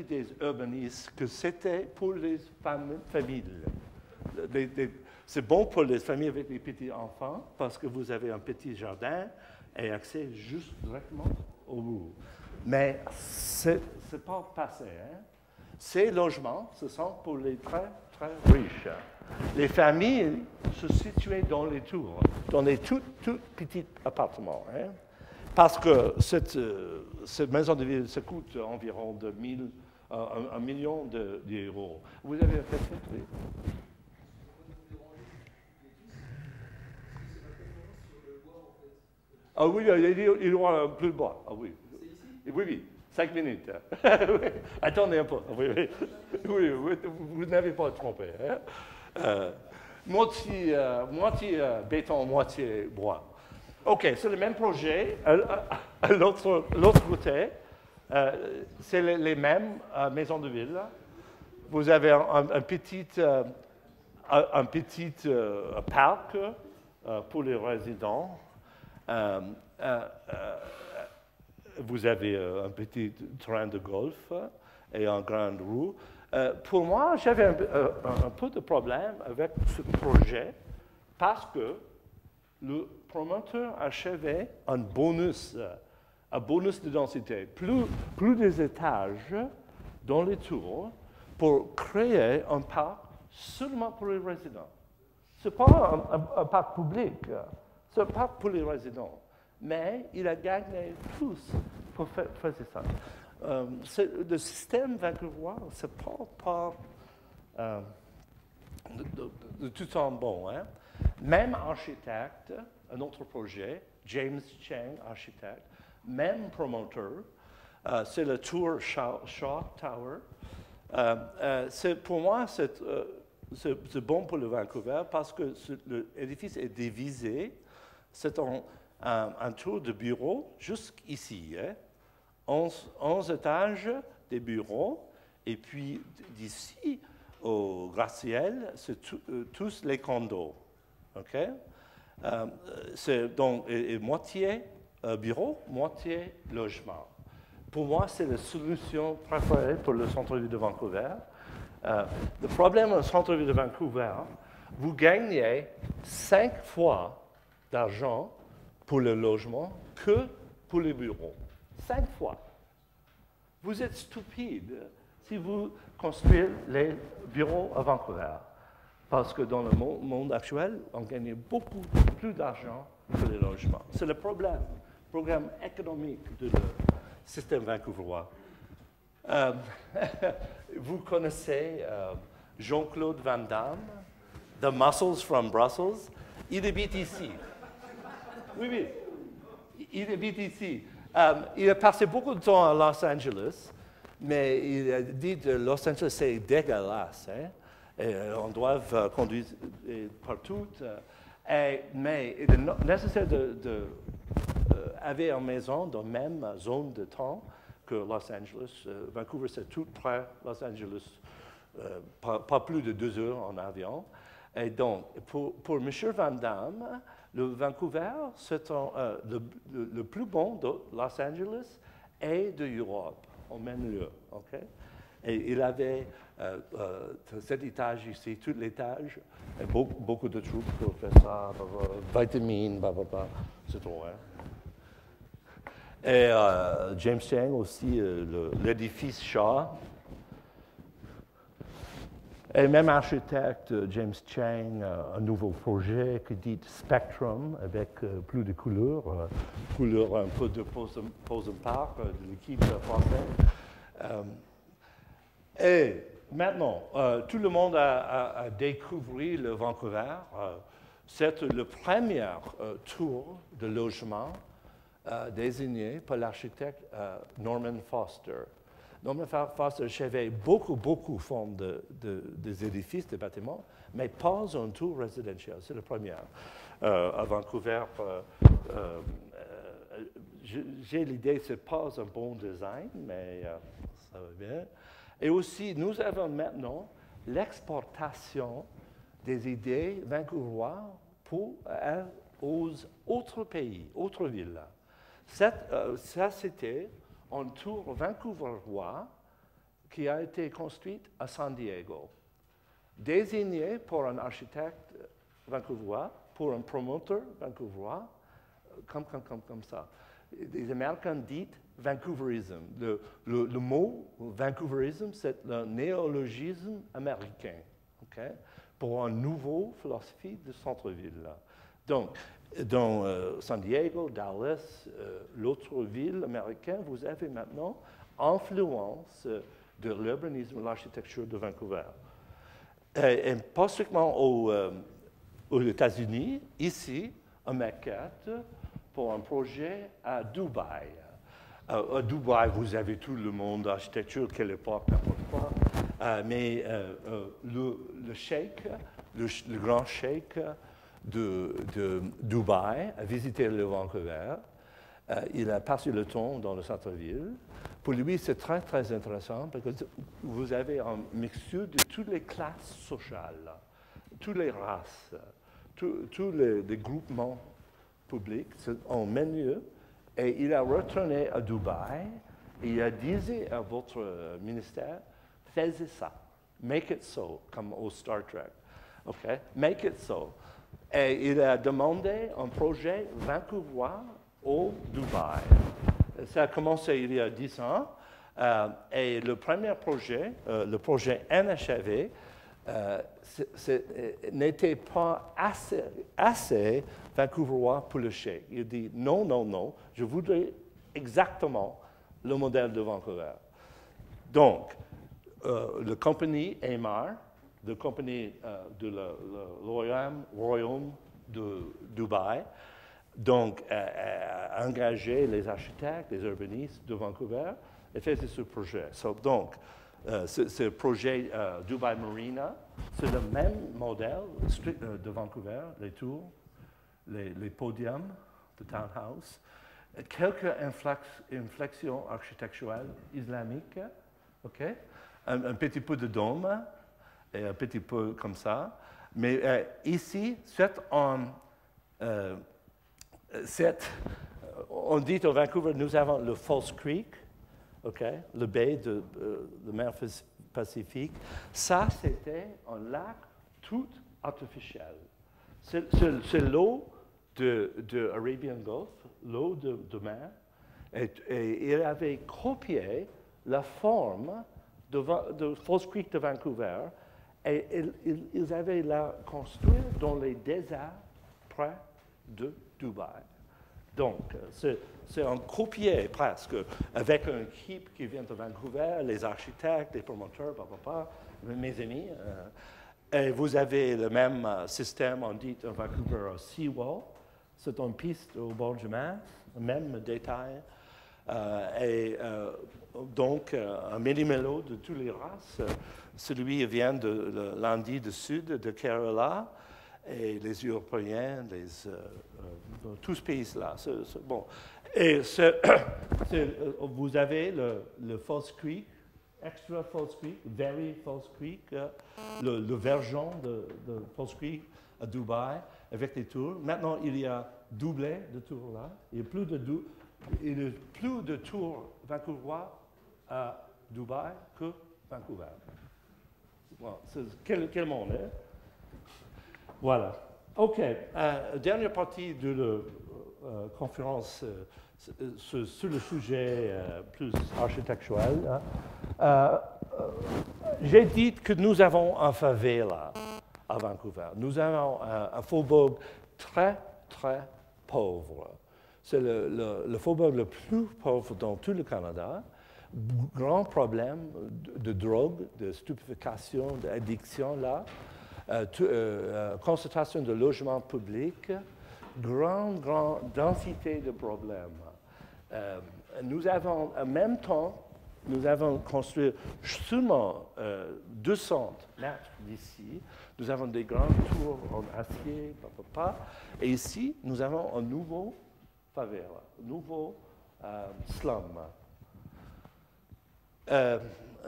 des urbanistes, que c'était pour les familles. C'est bon pour les familles avec des petits-enfants parce que vous avez un petit jardin et accès juste directement au bout. Mais ce n'est pas passé. Hein? Ces logements, ce sont pour les très, très riches. Les familles se situaient dans les tours, dans les tout petits appartements. Hein? Parce que cette maison de ville, ça coûte environ 1 million d'euros. Vous avez fait ça, oui? Ah oui, il y aura plus de bois. Ah oui. Oui, 5 minutes. Attendez un peu. Oui, vous n'avez pas trompé. Hein? Moitié béton, moitié bois. OK, c'est le même projet. À l'autre côté, c'est les mêmes maisons de ville. Vous avez un petit parc pour les résidents. Vous avez un petit terrain de golf et une grande roue. Pour moi, j'avais un peu de problème avec ce projet parce que le promoteur achevait un bonus de densité, plus des étages dans les tours pour créer un parc seulement pour les résidents. Ce n'est pas un parc public, c'est un parc pour les résidents. Mais il a gagné tous pour faire ça. Le système vancouverois ne se porte pas de tout en bon. Hein? Même architecte, un autre projet, James Chang, architecte, même promoteur, c'est le Tour Shaw Tower. Pour moi, c'est bon pour le Vancouver parce que l'édifice est divisé. C'est un tour de bureau jusqu'ici. Hein? 11 étages des bureaux. Et puis d'ici au gratte-ciel, c'est tous les condos. OK? C'est donc moitié bureau, moitié logement. Pour moi, c'est la solution préférée pour le centre-ville de Vancouver. Le problème au centre-ville de Vancouver, vous gagnez 5 fois d'argent pour le logement que pour les bureaux. 5 fois. Vous êtes stupide si vous construisez les bureaux à Vancouver. Parce que dans le monde actuel, on gagne beaucoup plus d'argent que les logements. C'est le programme économique du système vancouverois. Vous connaissez Jean-Claude Van Damme, The Muscles from Brussels. Il habite ici. Oui, il habite ici. Il a passé beaucoup de temps à Los Angeles, mais il a dit que Los Angeles, c'est dégueulasse. Hein? Et on doit conduire partout. Mais il est nécessaire d'avoir une maison dans la même zone de temps que Los Angeles. Vancouver, c'est tout près de Los Angeles, pas plus de 2 heures en avion. Et donc, pour M. Van Damme, le Vancouver, c'est le plus bon de Los Angeles et de l'Europe, au même lieu. Okay? Et il avait cet étage ici, tout l'étage, et beaucoup de troupes pour faire ça, vitamines, c'est trop. Hein? Et James Chang aussi, l'édifice Shaw. Et même architecte, James Chang, un nouveau projet qui dit Spectrum, avec plus de couleurs, couleurs un peu de Posen Park, de l'équipe française. Et maintenant, tout le monde a découvert le Vancouver. C'est le premier tour de logement désigné par l'architecte Norman Foster. Norman Foster achevait beaucoup formes des édifices, des bâtiments, mais pas un tour résidentiel. C'est le premier. À Vancouver, j'ai l'idée que ce n'est pas un bon design, mais ça va bien. Et aussi, nous avons maintenant l'exportation des idées vancouveroises aux autres pays, autres villes. Ça, c'était un tour vancouverois qui a été construit à San Diego, désigné pour un architecte vancouverois, pour un promoteur vancouverois, comme ça. Les Américains disent Vancouverism. Le mot Vancouverism, c'est le néologisme américain, okay? Pour une nouvelle philosophie de centre-ville. Donc, dans San Diego, Dallas, l'autre ville américaine, vous avez maintenant influence de l'urbanisme et de l'architecture de Vancouver. Et pas seulement aux États-Unis, ici, en maquette, pour un projet à Dubaï. À Dubaï, vous avez tout le monde d'architecture, quelle époque, n'importe quoi. Mais le cheikh, le grand cheikh de Dubaï a visité le Vancouver. Il a passé le temps dans le centre-ville. Pour lui, c'est très intéressant parce que vous avez une mixture de toutes les classes sociales, toutes les races, tous les groupements publics en milieu. Et il a retourné à Dubaï et il a dit à votre ministère, faites ça, make it so, comme au Star Trek. Okay? Make it so. Et il a demandé un projet vancouverois au Dubaï. Ça a commencé il y a 10 ans. Et le premier projet, le projet inachevé, n'était pas assez vancouverois pour le cheikh. Il dit non, je voudrais exactement le modèle de Vancouver. Donc, la compagnie Emaar, la compagnie de Royaume de Dubaï, donc a engagé les architectes, les urbanistes de Vancouver et fait ce projet. Donc, ce projet Dubai Marina, c'est le même modèle de Vancouver, les tours, les podiums de townhouse, quelques inflexions architecturales islamiques, okay? Un petit peu de dôme, et un petit peu comme ça. Mais ici, on dit au Vancouver, nous avons le False Creek, okay? Le baie de la mer Pacifique. Ça, c'était un lac tout artificiel. C'est l'eau de Arabian Gulf, l'eau de mer. Et il avait copié la forme de False Creek de Vancouver. Et ils avaient la construit dans les déserts près de Dubaï. Donc, c'est un copier presque, avec une équipe qui vient de Vancouver, les architectes, les promoteurs, mes amis. Et vous avez le même système, on dit en Vancouver, Seawall. C'est une piste au bord du mer, le même détail. Donc, un méli-mélo de toutes les races. Celui vient de l'Indie du Sud, de Kerala, et les Européens, tous ces pays-là. Bon. Et vous avez le False Creek, Extra False Creek, Very False Creek, le version de False Creek à Dubaï, avec les tours. Maintenant, il y a doublé de tours là. Il n'y a plus de tours vancouverois à Dubaï que Vancouver. Bon, quel monde, hein? Voilà. OK. Dernière partie de la conférence sur le sujet plus architectural. J'ai dit que nous avons un favela à Vancouver. Nous avons un faubourg très pauvre. C'est le faubourg le plus pauvre dans tout le Canada. grand problème de drogue, de stupéfaction, d'addiction là, concentration de logements publics, grande densité de problèmes. Nous avons, en même temps, nous avons construit seulement 200 mètres d'ici. Nous avons des grandes tours en acier, et ici, nous avons un nouveau favela, un nouveau slum.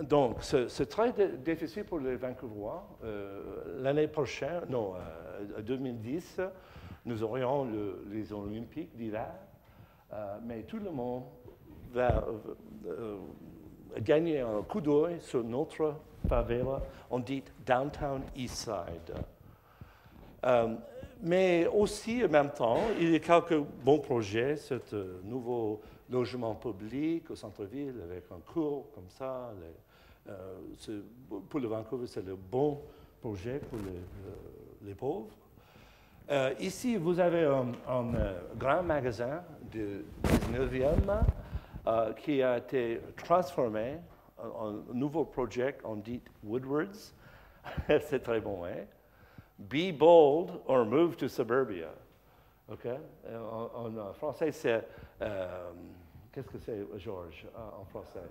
Donc, c'est très difficile pour les Vancouverois. L'année prochaine, non, 2010, nous aurions les Olympiques d'hiver, mais tout le monde va gagner un coup d'œil sur notre favela, on dit Downtown Eastside. Mais aussi, en même temps, il y a quelques bons projets, ce nouveau logement public au centre-ville avec un cours comme ça. Pour le Vancouver, c'est le bon projet pour les pauvres. Ici, vous avez un grand magasin du 19e qui a été transformé en un nouveau projet, on dit Woodwards. C'est très bon, hein? Be bold or move to suburbia. OK? En français, c'est... qu'est-ce que c'est, Georges, en français?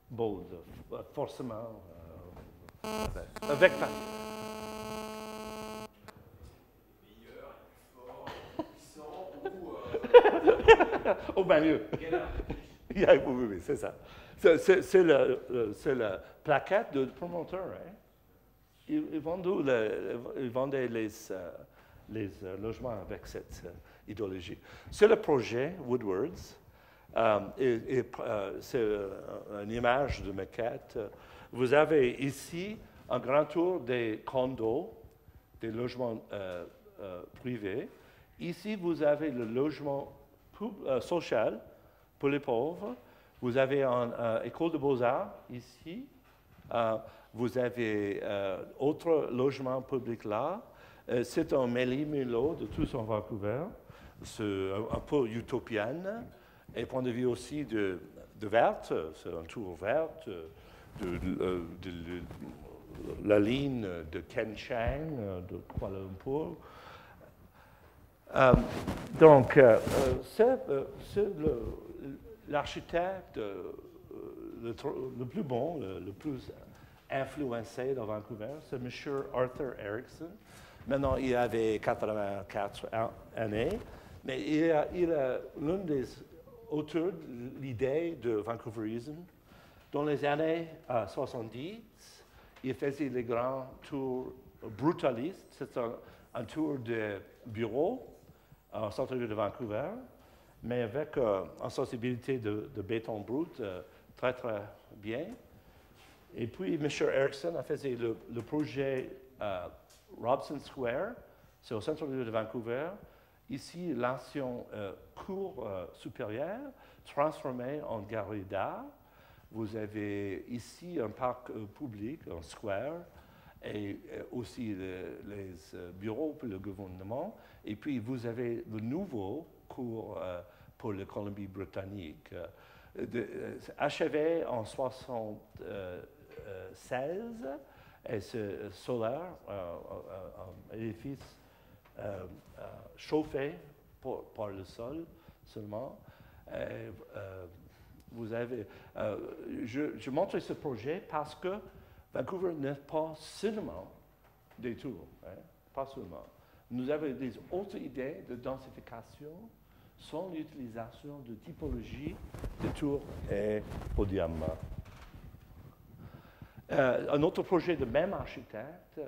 Bold, forcément. Avec... Oh, ben mieux. Oui, c'est ça. C'est la plaquette de promoteur. Hein? Ils vendaient les logements avec cette idéologie. C'est le projet Woodwards. C'est une image de maquette. Vous avez ici un grand tour des condos, des logements privés. Ici, vous avez le logement social pour les pauvres. Vous avez une école de beaux-arts ici. Vous avez autre logement public là. C'est un mêlé-mélo de tout son Vancouver. C'est un peu utopienne. Et point de vue aussi de verte, c'est un tour verte de la ligne de Kenchang, de Kuala Lumpur. Donc, c'est l'architecte le plus bon, le plus influencé dans Vancouver, c'est M. Arthur Erickson. Maintenant, il avait 84 années, mais il a l'un des auteurs de l'idée de Vancouverisme. Dans les années 70, il faisait les grands tours brutalistes. C'est un tour de bureau au centre-ville de Vancouver, mais avec une sensibilité de béton brut très, très bien. Et puis, M. Erickson a fait le projet Robson Square, c'est au centre-ville de Vancouver. Ici, l'ancien cours supérieur transformé en galerie d'art. Vous avez ici un parc public, un square, et aussi les bureaux pour le gouvernement. Et puis, vous avez le nouveau cours pour la Colombie-Britannique. Achevé en 1976, et c'est solaire, un édifice chauffé par le sol seulement. Vous avez, je montre ce projet parce que Vancouver n'est pas seulement des tours, hein, pas seulement. Nous avons des autres idées de densification sans l'utilisation de typologie de tours et podium. Un autre projet de même architecte,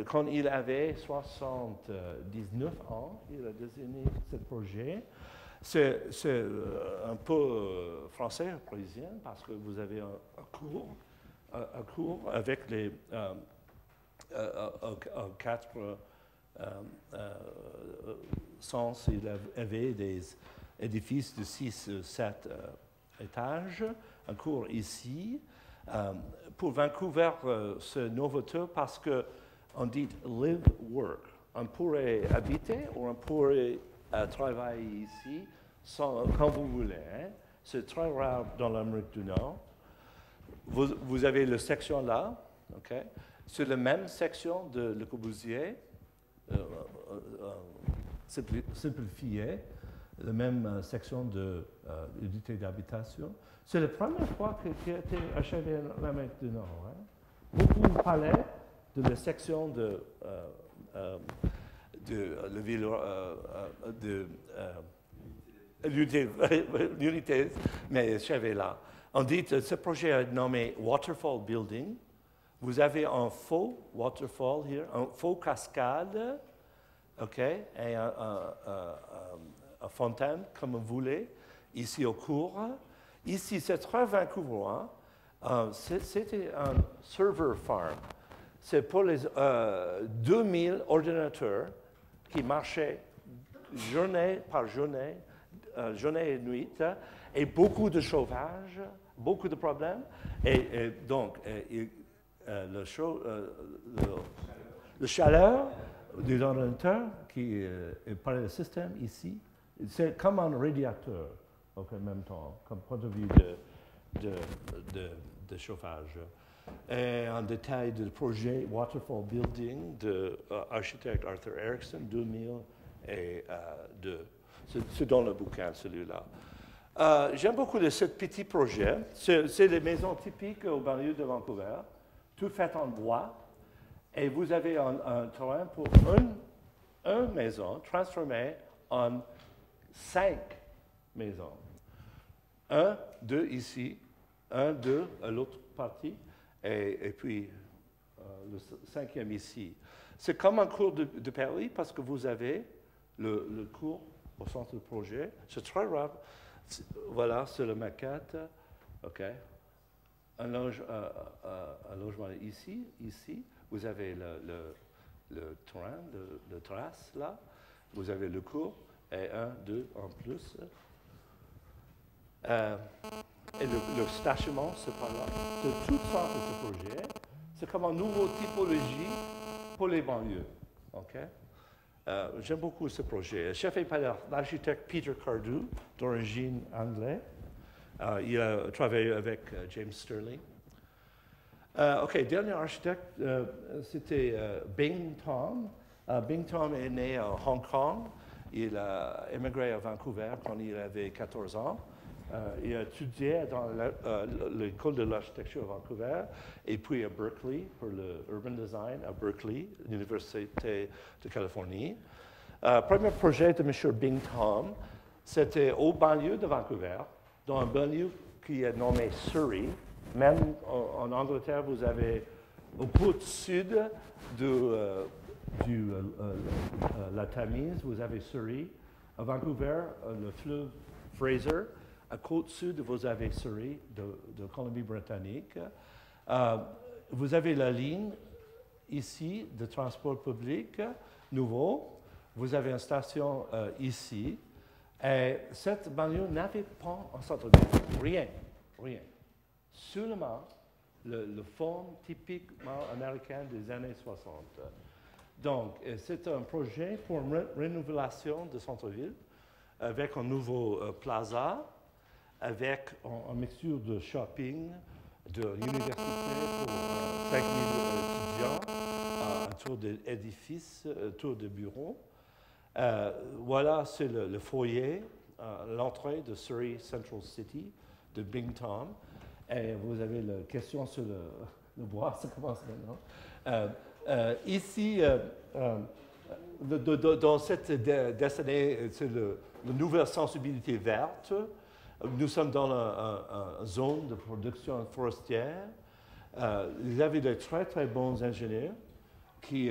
quand il avait 79 ans, il a designé ce projet. C'est un peu français, parisien, parce que vous avez un cours avec les quatre sens. Il avait des édifices de 6-7 étages, un cours ici. Pour Vancouver, c'est novateur parce qu'on dit live-work. On pourrait habiter ou on pourrait travailler ici quand vous voulez. Hein. C'est très rare dans l'Amérique du Nord. Vous avez la section là, OK? C'est la même section de Le Corbusier, simplifiée, la même section de l'unité d'habitation. C'est la première fois qui a été achevé en Amérique du Nord. Hein. Beaucoup parlaient de la section de la ville de l'unité, mais achevé là. On dit que ce projet est nommé Waterfall Building. Vous avez un faux waterfall here, un faux cascade, OK, et un fontaine, comme vous voulez, ici au cours. Ici, c'est très vancouverois. C'était un server farm. C'est pour les 2000 ordinateurs qui marchaient journée par journée, journée et nuit, et beaucoup de chauffage, beaucoup de problèmes. Et donc, la chaleur des ordinateurs qui est par le système ici, c'est comme un radiateur en même temps, comme point de vue de chauffage. Et en détail du projet Waterfall Building de l'architecte Arthur Erickson, 2002. C'est dans le bouquin, celui-là. J'aime beaucoup de ce petit projet. C'est les maisons typiques au banlieue de Vancouver, tout fait en bois. Et vous avez un terrain pour une maison transformée en 5 maisons. 1, 2 ici, 1, 2 à l'autre partie, et puis le 5e ici. C'est comme un cours de Paris parce que vous avez le cours au centre du projet. C'est très rare. Voilà, c'est la maquette. OK. Un logement ici. Vous avez le terrain, le terrasse là. Vous avez le cours et 1, 2 en plus. Et le stationnement, c'est par là. De toute sorte de ce projet, c'est comme une nouvelle typologie pour les banlieues. OK? J'aime beaucoup ce projet. Le chef est par l'architecte Peter Cardew, d'origine anglaise. Il a travaillé avec James Sterling. OK, dernier architecte, c'était Bing Tom. Bing Tom est né à Hong Kong. Il a émigré à Vancouver quand il avait 14 ans. Il a étudié dans l'école de l'architecture à Vancouver et puis à Berkeley pour le urban design à Berkeley, l'Université de Californie. Premier projet de M. Bing Tom, c'était au banlieue de Vancouver, dans un banlieue qui est nommé Surrey. Même en Angleterre, vous avez au bout sud de la Tamise, vous avez Surrey. À Vancouver, le fleuve Fraser. À côte sud, vous avez Surrey de Colombie-Britannique. Vous avez la ligne ici de transport public nouveau. Vous avez une station ici. Et cette banlieue n'avait pas un centre-ville. Rien. Seulement le forme typiquement américaine des années 60. Donc, c'est un projet pour une rénovation de centre-ville avec un nouveau plaza, avec une mixture de shopping, de l'université pour 5 000 étudiants, un tour d'édifices, un tour de bureaux. Voilà, c'est le foyer, l'entrée de Surrey Central City, de Bing Tom. Et vous avez la question sur le bois, ça commence maintenant. Ici, dans cette destinée, c'est la nouvelle sensibilité verte. Nous sommes dans une zone de production forestière. Vous avez de très, très bons ingénieurs qui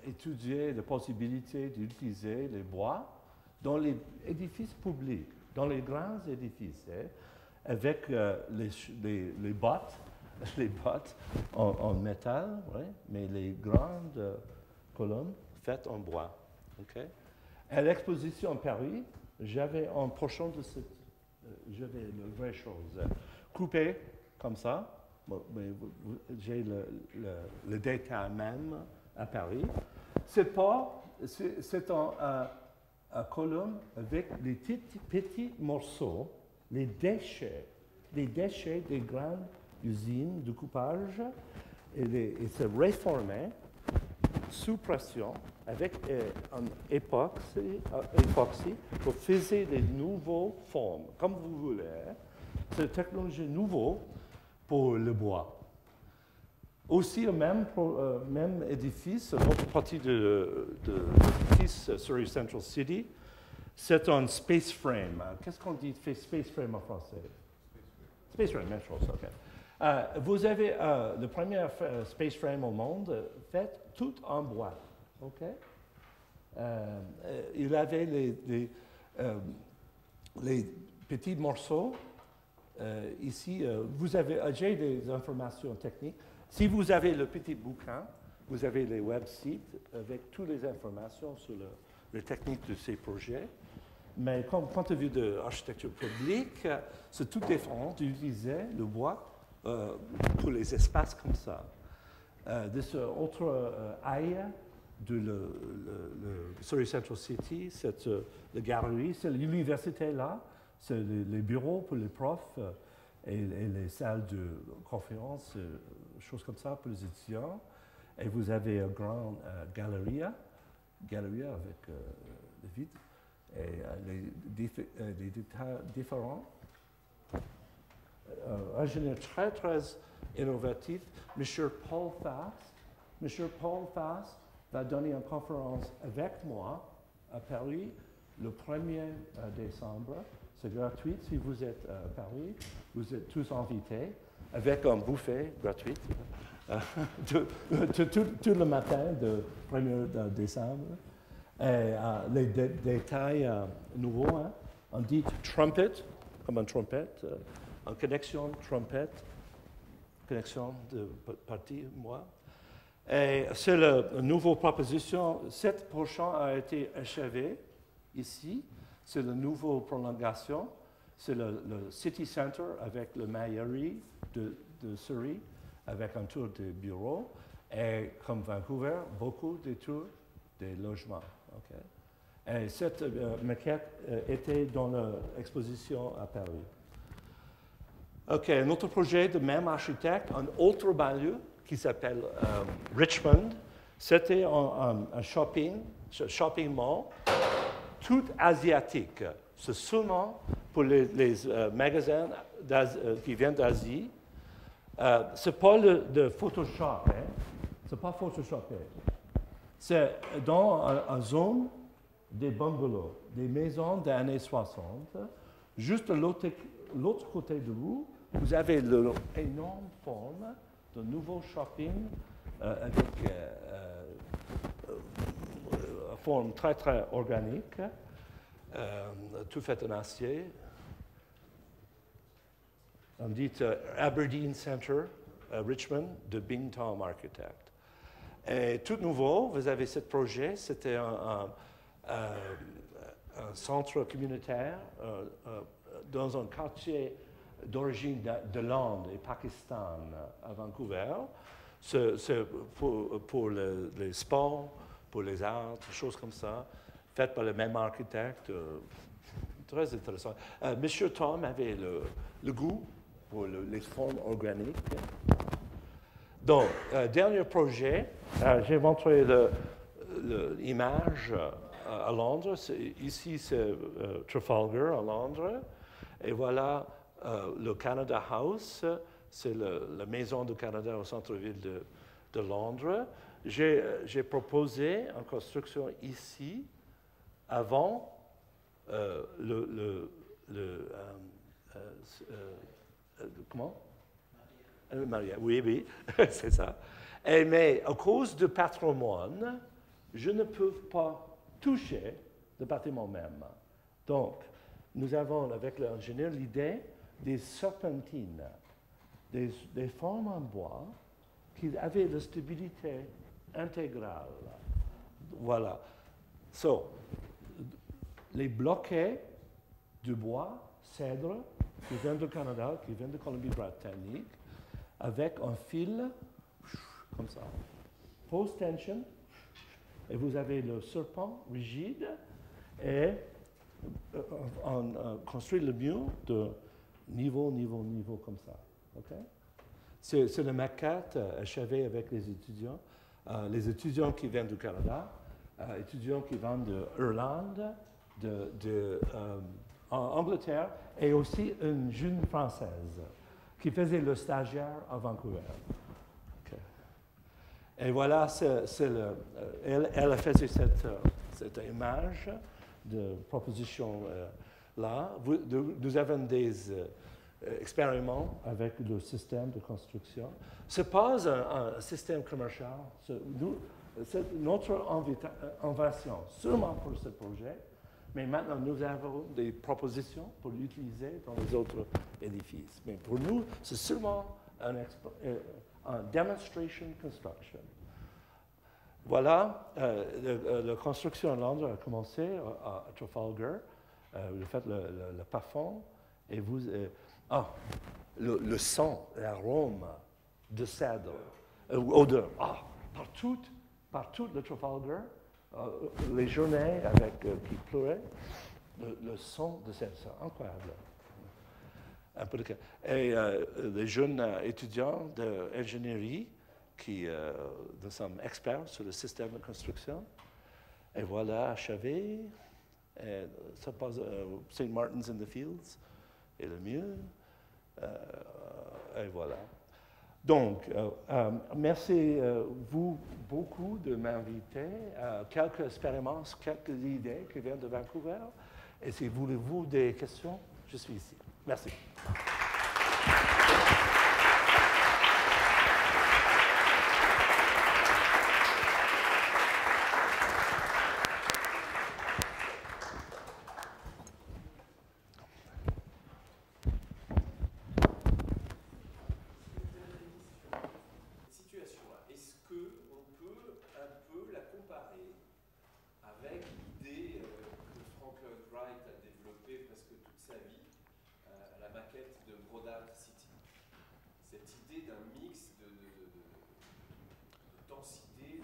étudiaient la possibilité d'utiliser les bois dans les édifices publics, dans les grands édifices, avec les bottes, en métal, mais les grandes colonnes faites en bois. Okay? À l'exposition à Paris, j'avais un portion de cette, j'avais la vraie chose, coupé comme ça. J'ai le détail même à Paris. C'est un colonne avec les petits morceaux, les déchets des grandes usines de coupage, et se réformer sous pression avec un époxy pour faire des nouvelles formes, comme vous voulez. C'est une technologie nouvelle pour le bois. Aussi, le même édifice, l'autre partie de l'édifice Surrey Central City, c'est un space frame. Qu'est-ce qu'on dit space frame en français? Space frame, même chose, OK. Vous avez le premier space frame au monde fait tout en bois. OK? Il avait les petits morceaux. Ici, j'ai des informations techniques. Si vous avez le petit bouquin, vous avez les websites avec toutes les informations sur les techniques de ces projets. Mais comme point de vue de l'architecture publique, c'est tout différent d'utiliser le bois pour les espaces comme ça. De ce autre aile de le Surrey Central City, c'est la galerie, c'est l'université là, c'est les bureaux pour les profs et les salles de conférence, choses comme ça pour les étudiants. Et vous avez une grande galerie avec le vide et les différents ingénieurs très, très innovatifs. Monsieur Paul Fast va donner une conférence avec moi à Paris le 1er décembre. C'est gratuit si vous êtes à Paris. Vous êtes tous invités avec un buffet gratuit tout le matin du 1er décembre. Et les détails nouveaux, hein, on dit trumpet, comme une trompette, en connexion trompette, connexion de partie, moi. Et c'est la nouvelle proposition. Cette portion a été achevée ici. C'est la nouvelle prolongation. C'est le City Center avec le mairie de Surrey, avec un tour de bureaux. Et comme Vancouver, beaucoup de tours des logements. Okay. Et cette maquette était dans l'exposition à Paris. OK, un autre projet de même architecte, un autre banlieue qui s'appelle Richmond. C'était un shopping mall, tout asiatique. C'est seulement pour les magasins qui viennent d'Asie. Ce n'est pas de Photoshop, hein? Ce n'est pas Photoshopé. C'est dans une zone des bungalows, des maisons des années 60. Juste de l'autre côté de rue, vous avez l'énorme forme de nouveau shopping avec une forme très, très organique, tout fait en acier. On dit Aberdeen Center, Richmond, de Bing Tom Architect. Et tout nouveau, vous avez ce projet, c'était un centre communautaire dans un quartier d'origine de l'Inde et Pakistan à Vancouver. C'est pour les sports, pour les arts, des choses comme ça, faites par le même architecte. Très intéressant. Monsieur Tom avait le goût pour les formes organiques. Donc, dernier projet, j'ai montré l'image à Londres. Ici, c'est Trafalgar à Londres. Et voilà le Canada House, c'est la maison du Canada au centre-ville de Londres. J'ai proposé une construction ici avant comment? Maria, oui, c'est ça. Mais à cause du patrimoine, je ne peux pas toucher le bâtiment même. Donc, nous avons, avec l'ingénieur, l'idée des serpentines, des formes en bois qui avaient la stabilité intégrale. Voilà. Les bloquets de bois, cèdre, qui viennent du Canada, qui viennent de Colombie-Britannique, avec un fil, comme ça, post-tension, et vous avez le serpent rigide, Et on construit le mur de niveau comme ça. Okay? C'est la maquette achevée avec les étudiants qui viennent du Canada, étudiants qui viennent d'Irlande, en Angleterre, et aussi une jeune Française qui faisait le stagiaire à Vancouver. Okay. Et voilà, elle a fait cette image de proposition là. Nous avons des expériments avec le système de construction. Ce n'est pas un système commercial. C'est notre invention seulement pour ce projet. Mais maintenant, nous avons des propositions pour l'utiliser dans les autres édifices. Mais pour nous, c'est seulement un demonstration construction. Voilà, la construction en Londres a commencé à Trafalgar. Vous faites le plafond et vous... le sang, l'arôme de cèdre, odeur. Partout le Trafalgar, les journées qui pleuraient, le son de cèdre, c'est incroyable. Et les jeunes étudiants d'ingénierie qui nous sommes experts sur le système de construction. Et voilà, achevé. Et ça passe St. Martin's in the Fields et le mieux. Et voilà. Donc, merci vous beaucoup de m'inviter à quelques expériences, quelques idées qui viennent de Vancouver. Et si vous voulez des questions, je suis ici. Merci.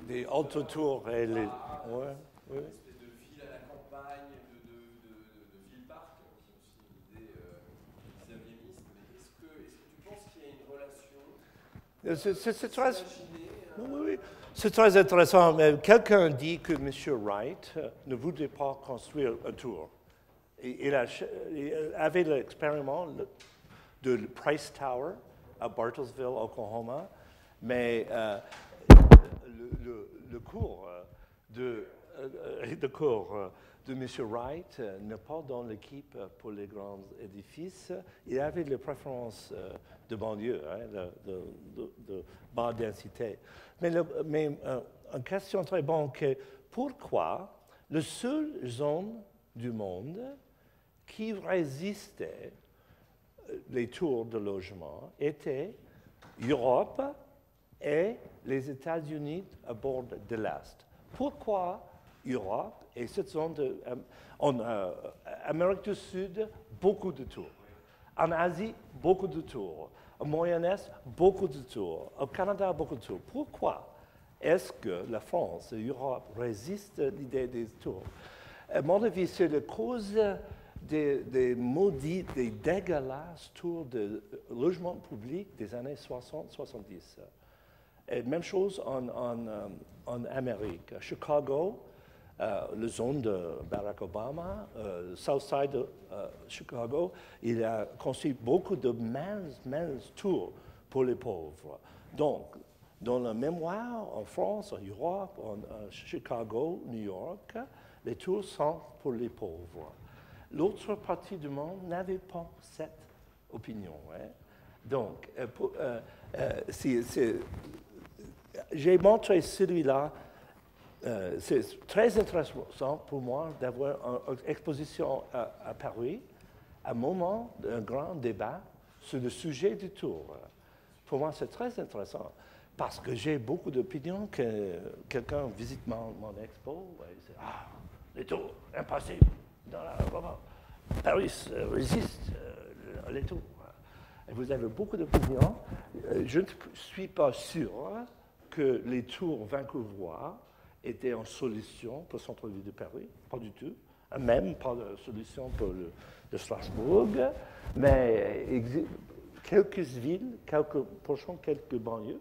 Des hautes tours et les... Ouais, une espèce de ville à la campagne, de ville-parc, qui est aussi une idée 19e-iste. Mais est-ce que tu penses qu'il y a une relation c'est très... Oui. C'est très intéressant. Mais quelqu'un dit que M. Wright ne voudrait pas construire un tour. Il avait l'expériment de Price Tower à Bartlesville, Oklahoma, mais... Le cours de M. Wright n'est pas dans l'équipe pour les grands édifices. Il avait les préférences de banlieue, de basse densité. Mais une question très bonne, pourquoi la seule zone du monde qui résistait les tours de logement était l'Europe et les États-Unis à bord de l'Est. Pourquoi l'Europe et cette zone en Amérique du Sud, beaucoup de tours. En Asie, beaucoup de tours. Au Moyen-Est, beaucoup de tours. Au Canada, beaucoup de tours. Pourquoi est-ce que la France et l'Europe résistent à l'idée des tours? À mon avis, c'est la cause des maudits, des dégueulasses tours de logement public des années 60-70. Et même chose en Amérique. Chicago, la zone de Barack Obama, South Side de Chicago, il a construit beaucoup de minces tours pour les pauvres. Donc, dans la mémoire en France, en Europe, en Chicago, New York, les tours sont pour les pauvres. L'autre partie du monde n'avait pas cette opinion. Hein. Donc, j'ai montré celui-là. C'est très intéressant pour moi d'avoir une exposition à Paris, à un moment d'un grand débat sur le sujet du tour. Pour moi, c'est très intéressant parce que j'ai beaucoup d'opinions que quelqu'un visite mon expo et dit « Ah, les tours, impossible. Paris résiste les tours. » Et vous avez beaucoup d'opinions. Je ne suis pas sûr que les tours vancouverois étaient en solution pour le centre-ville de Paris, pas du tout. même pas de solution pour de Strasbourg, mais quelques villes, quelques prochains, quelques banlieues,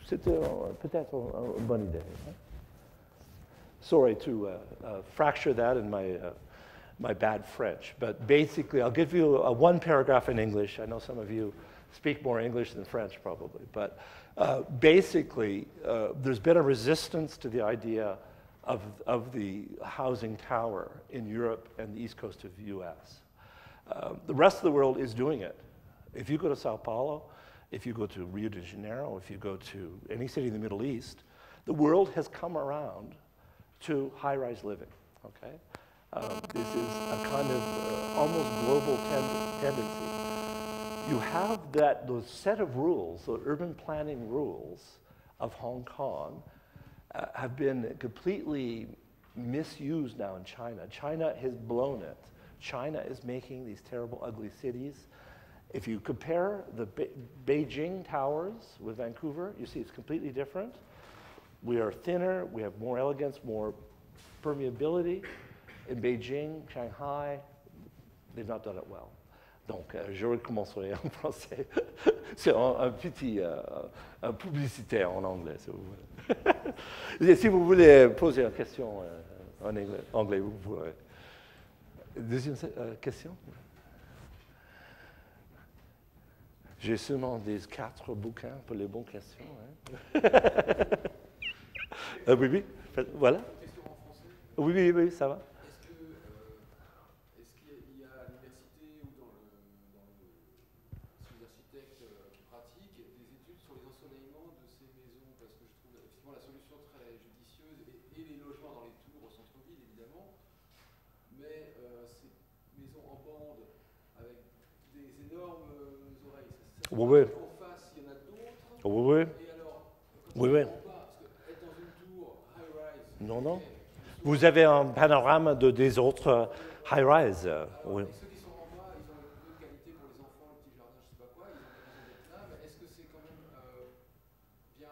c'était peut-être une bonne idée. Hein? Sorry to fracture that in my bad French, but basically I'll give you one paragraph in English. I know some of you speak more English than French probably, but basically there's been a resistance to the idea of the housing tower in Europe and the east coast of the US. The rest of the world is doing it. If you go to Sao Paulo, if you go to Rio de Janeiro, if you go to any city in the Middle East, the world has come around to high-rise living, okay? This is a kind of almost global tendency. You have those set of rules, the urban planning rules of Hong Kong have been completely misused now in China. China has blown it. China is making these terrible, ugly cities. If you compare the Beijing towers with Vancouver, you see it's completely different. We are thinner, we have more elegance, more permeability. In Beijing, Shanghai, they've not done it well. Donc, je recommencerai en français. C'est un petit publicitaire en anglais, si vous voulez. Si vous voulez poser une question en anglais, vous pourrez. Deuxième question? J'ai seulement des 4 bouquins pour les bonnes questions. Hein? Oui, oui, voilà. Question en français. Oui, oui, oui, ça va. Est-ce qu'il y a à l'université ou dans les architectes pratiques des études sur les ensoleillements de ces maisons? Parce que je trouve effectivement la solution très judicieuse et les logements dans les tours au centre-ville évidemment, mais ces maisons en bande avec des énormes oreilles. Oui, oui. En face, il y en a d'autres. Oui, oui. Et alors, Oui, oui. parce que être dans une tour high-rise. Non, non. Vous avez un panorama des autres high-rise. Oui. Et ceux qui sont en bas, ils ont une bonne qualité pour les enfants, le petit jardin, je ne sais pas quoi, ils ont besoin d'être là, mais est-ce que c'est quand même bien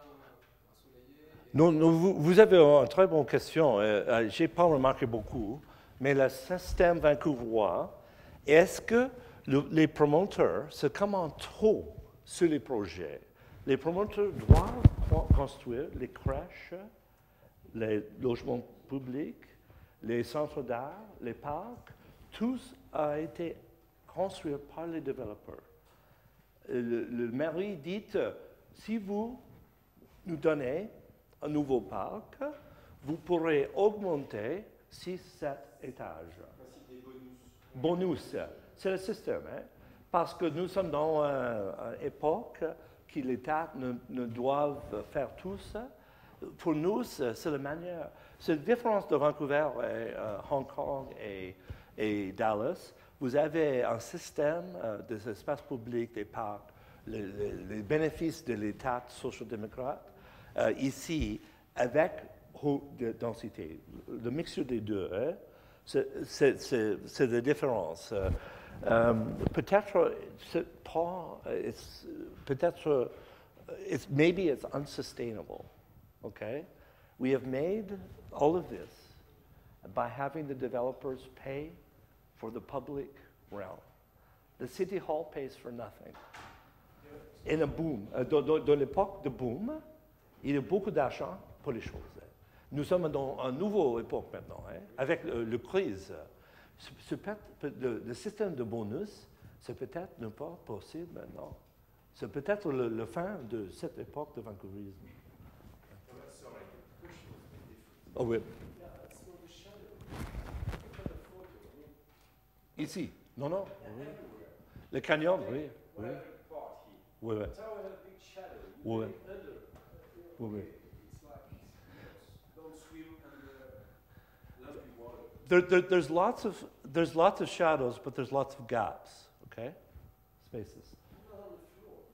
ensoleillé? Non, non, vous avez une très bonne question. Je n'ai pas remarqué beaucoup, mais le système vancouverois, est-ce que les promoteurs se commandent trop sur les projets? Les promoteurs doivent construire les crèches, les logements publics, les centres d'art, les parcs. Tout a été construit par les développeurs. Le mairie dit, si vous nous donnez un nouveau parc, vous pourrez augmenter 6-7 étages. Des Bonus, c'est le système, hein? Parce que nous sommes dans une époque que l'État ne doit faire tout ça. Pour nous, c'est la manière. C'est la différence de Vancouver et Hong Kong et Dallas. Vous avez un système des espaces publics, des parcs, les bénéfices de l'État social-démocrate, ici, avec haute densité. Le mixture des deux, hein, c'est la différence. Peut-être, maybe it's unsustainable. Okay? We have made all of this by having the developers pay for the public realm. The City Hall pays for nothing. In a boom, dans l'époque de boom, il y a beaucoup d'argent pour les choses. Nous sommes dans une nouvelle époque maintenant, hein, avec le crise. Le système de bonus, c'est peut-être ne pas possible maintenant. C'est peut-être le fin de cette époque de vancouverisme. Oh oui. Ici. Non, non. Oui. Le canyon, oui. Oui. Oui, oui. Oui. Oui, oui. There's lots of shadows, but there's lots of gaps, okay? Spaces.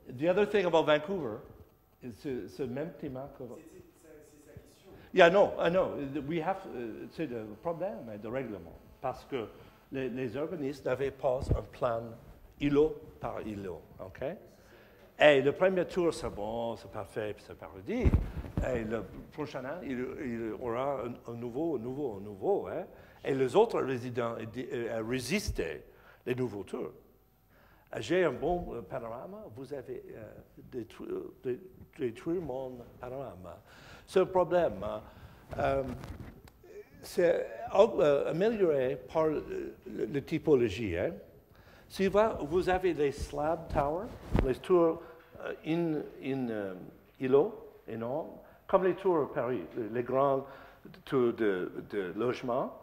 The other thing about Vancouver is c'est le même climat que... Yeah, no, I know. We have, c'est le problème de règlement, parce que les urbanistes n'avaient pas un plan îlot par îlot, ok? Et le premier tour, c'est bon, c'est parfait, puis c'est paradis. Et le prochain an, il y aura un nouveau. Hein? Et les autres résidents résistent les nouveaux tours. J'ai un bon panorama, vous avez détruit mon panorama. C'est un problème. C'est amélioré par la typologie. Hein? Si vous avez les slab towers, les tours îlots énormes, comme les tours à Paris, les grands tours de logement,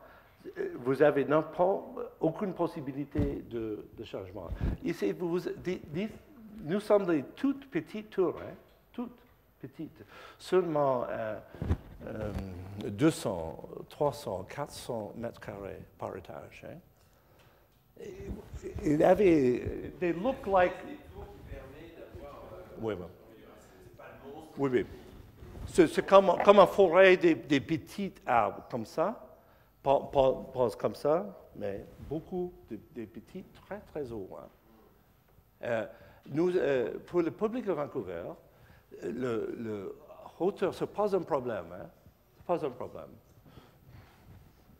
vous n'avez aucune possibilité de changement. Ici, nous sommes des toutes petites tours, hein, toutes petites, seulement 200, 300, 400 mètres carrés par étage. Hein. Il avait, they look like. Oui, oui. C'est comme une forêt des petits arbres, comme ça, pas comme ça, mais beaucoup de petits, très, très hauts. Hein. Pour le public de Vancouver, le hauteur, ce n'est pas un problème. Hein. Ce n'est pas un problème.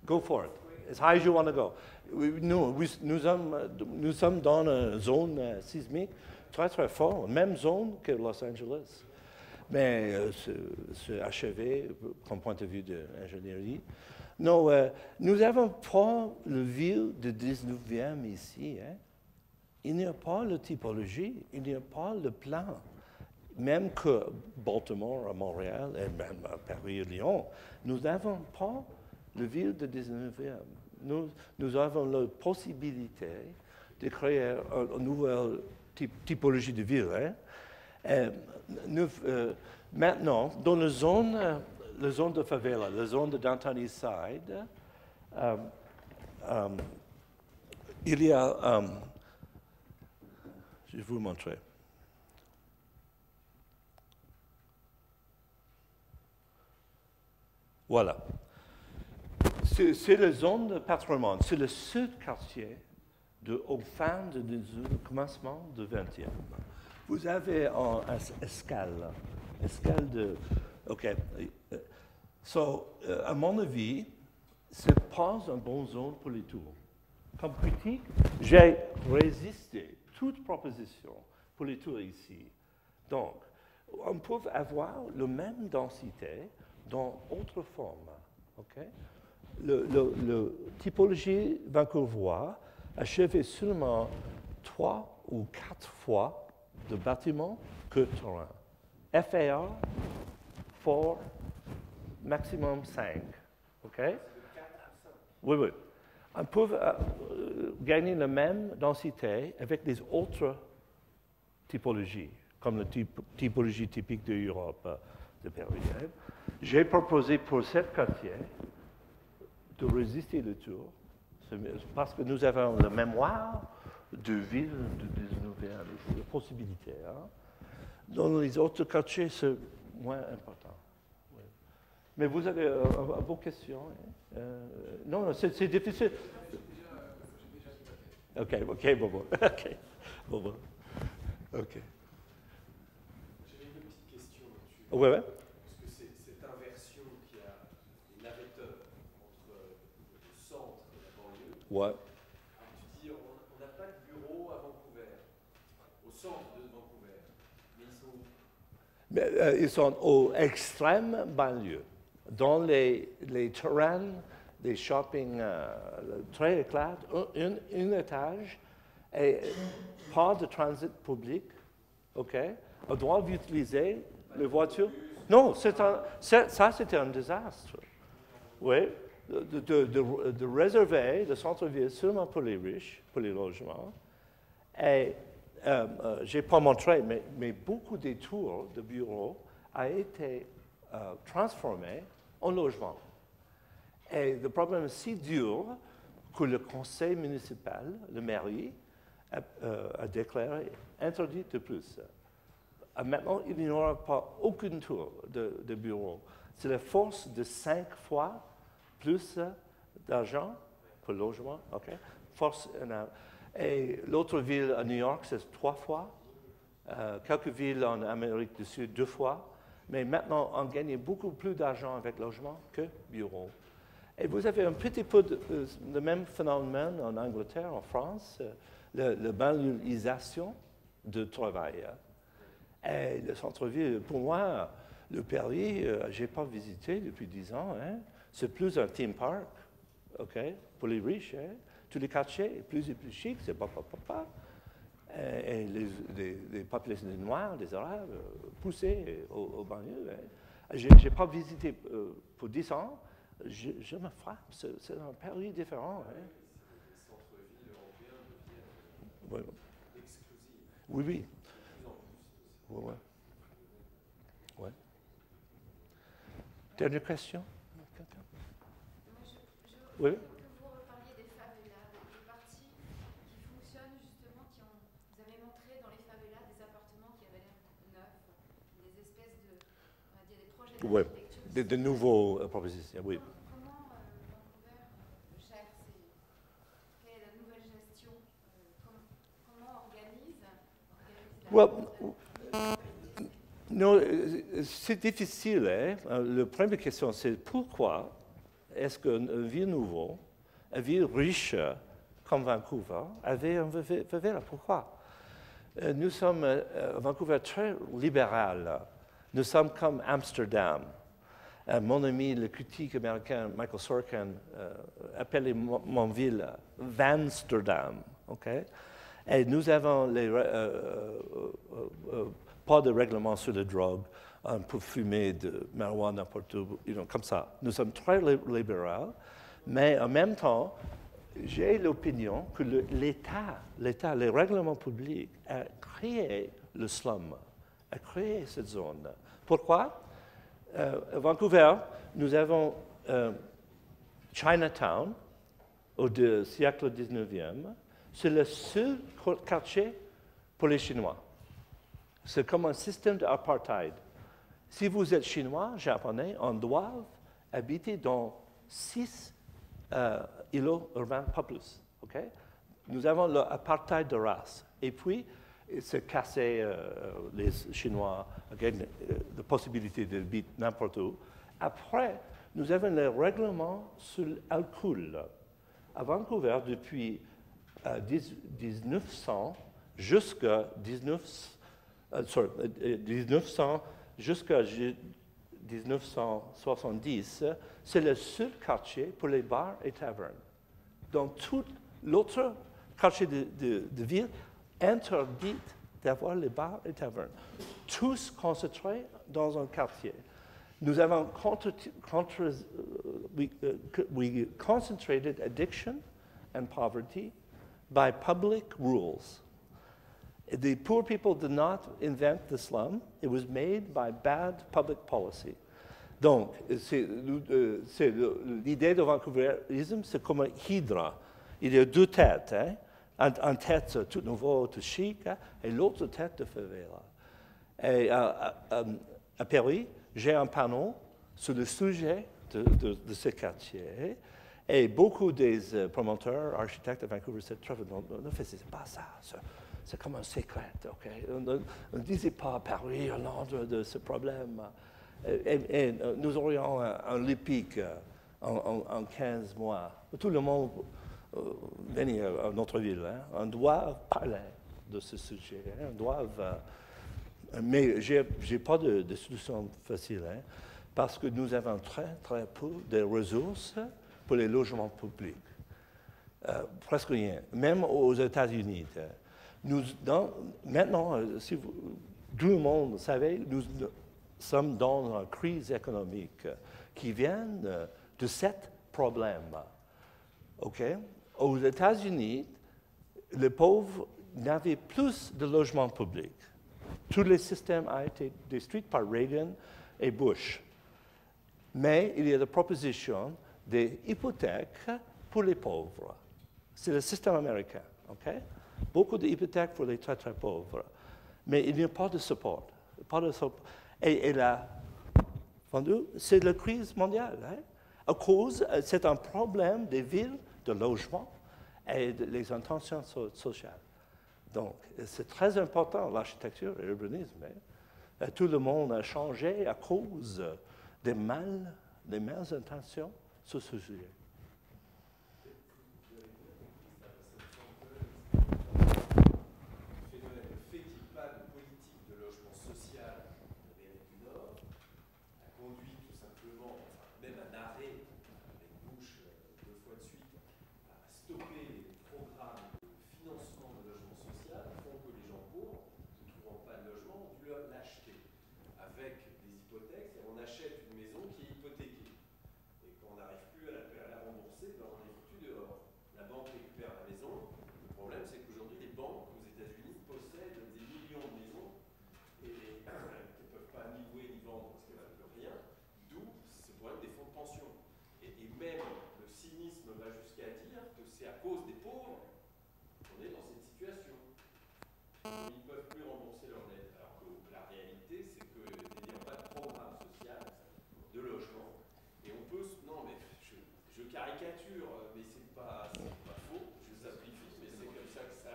Go for it. As high as you want to go. Nous sommes dans une zone sismique très, très forte, même zone que Los Angeles. Mais c'est achevé, comme point de vue de l'ingénierie. Non, nous n'avons pas le ville du 19e ici. Hein. Il n'y a pas la typologie, il n'y a pas le plan. Même que Baltimore, à Montréal, et même à Paris et Lyon, nous n'avons pas le ville du 19e. Nous avons la possibilité de créer une nouvelle typologie de ville. Hein. Maintenant, dans la zone de favela, la zone de Downtown East Side, il y a... je vais vous montrer. Voilà. C'est la zone de patrimoine. C'est le seul quartier au fin du commencement du 20e. Vous avez une escale de... OK. À mon avis, ce n'est pas une bonne zone pour les tours. Comme critique, j'ai résisté toute proposition pour les tours ici. Donc, on peut avoir la même densité dans autre forme. OK? Le typologie vancouverois achève seulement 3 ou 4 fois de bâtiments que terrain. FAR, 4, maximum 5. OK? Oui, oui. On peut gagner la même densité avec les autres typologies, comme la typologie typique de l'Europe, de Paris. J'ai proposé pour ce quartier de résister le tour, parce que nous avons la mémoire de ville du 19e, la possibilité. Hein. Dans les autres quartiers, c'est moins important. Oui. Mais vous avez une bonne question. Hein? Non, c'est difficile. OK, bon. OK. Bon. OK. J'avais une petite question là-dessus. Oui. Parce que cette inversion qui a une navetteur entre le centre et la banlieue. Ouais. Tu dis, on n'a pas de bureau à Vancouver, au centre de Vancouver. Mais ils sont où? Ils sont aux extrêmes banlieues, dans les terrains des shopping très éclatés, un étage, et pas de transit public. OK? On doit utiliser les voitures. Non, ça, c'était un désastre. Oui, de réserver le centre-ville seulement pour les riches, pour les logements. Et je n'ai pas montré, mais beaucoup des tours de bureaux ont été transformés en logements. Et le problème est si dur que le conseil municipal, la mairie, a déclaré interdit de plus. Maintenant, il n'y aura pas aucune tour de bureau. C'est la force de 5 fois plus d'argent pour le logement. OK? Force énorme. Et l'autre ville à New York, c'est 3 fois. Quelques villes en Amérique du Sud, 2 fois. mais maintenant, on gagne beaucoup plus d'argent avec logement que bureau. Et vous avez un petit peu le même phénomène en Angleterre, en France, la banlieuisation du travail. Et le centre-ville, pour moi, le Paris, je n'ai pas visité depuis 10 ans. Hein. C'est plus un theme park, OK, pour les riches. Hein. Tous les quartiers, plus et plus chic, c'est pas. Et les populations des Noirs, des Arabes, poussées au banlieue. Hein. Je n'ai pas visité pour 10 ans. Je me frappe, c'est un Paris différent. Hein. Les centres-villes européens deviennent exclusifs. Oui, oui. De plus en plus. Ouais, ouais. Dernière question? Oui. Que vous reparliez des favelas, des parties qui fonctionnent justement, vous avez montré dans les favelas des appartements qui avaient l'air neufs, des espèces de, on va dire, des projets Ouais. d'architecture. De nouveaux propositions, oui. Comment Vancouver gère quelle est la nouvelle gestion, comment organise la non, c'est difficile. Hein? La première question, c'est pourquoi est-ce qu'une ville nouvelle, une ville riche comme Vancouver, avait un favela? Pourquoi? Nous sommes à Vancouver très libéral. Nous sommes comme Amsterdam. Mon ami, le critique américain Michael Sorkin, appelait mon ville Vansterdam. Okay? Et nous avons pas de règlement sur les drogues. On peut fumer de marijuana n'importe où, comme ça. Nous sommes très libéraux, mais en même temps, j'ai l'opinion que l'État, les règlements publics, a créé le slum, a créé cette zone. Pourquoi? À Vancouver, nous avons Chinatown, au siècle XIXe. C'est le seul quartier pour les Chinois. C'est comme un système d'apartheid. Si vous êtes chinois, japonais, on doit habiter dans 6 îlots urbains, pas plus. Okay? Nous avons l'apartheid de race. Et puis, c'est cassé les Chinois, la possibilité d'habiter n'importe où. Après, nous avons le règlement sur l'alcool. À Vancouver, depuis 1900 jusqu'à 1970, c'est le seul quartier pour les bars et tavernes. Dans tout l'autre quartier de ville, interdit d'avoir les bars et tavernes. Tous concentrés dans un quartier. Nous avons we concentrated addiction and poverty by public rules. The poor people did not invent the slum. It was made by bad public policy. Donc, l'idée de Vancouverisme, c'est comme un hydre. Il y a 2 têtes. Hein? Une tête tout nouveau, tout chic, hein? Et l'autre tête de favela. Et à Paris, j'ai un panneau sur le sujet de ce quartier. Et beaucoup des promoteurs, architectes de Vancouver, c'est pas ça. C'est comme un secret, OK? On ne disait pas à Paris, à Londres, de ce problème. Et nous aurions un LIPIC en 15 mois. Tout le monde venir à notre ville. Hein? On doit parler de ce sujet. Hein? On doit, mais je n'ai pas de solution facile, hein? Parce que nous avons très, très peu de ressources pour les logements publics. Presque rien. Même aux États-Unis. Maintenant, si tout le monde savait, nous sommes dans une crise économique qui vient de 7 problèmes. OK? Aux États-Unis, les pauvres n'avaient plus de logements publics. Tout le système a été détruit par Reagan et Bush. Mais il y a la proposition des hypothèques pour les pauvres. C'est le système américain. OK? Beaucoup d'hypothèques pour les très, très pauvres. Mais il n'y a pas de support. Et là, c'est la crise mondiale. Hein? À cause, c'est un problème des villes, de logement et des intentions sociales. Donc, c'est très important, l'architecture et l'urbanisme. Hein? tout le monde a changé à cause des males intentions sur ce sujet.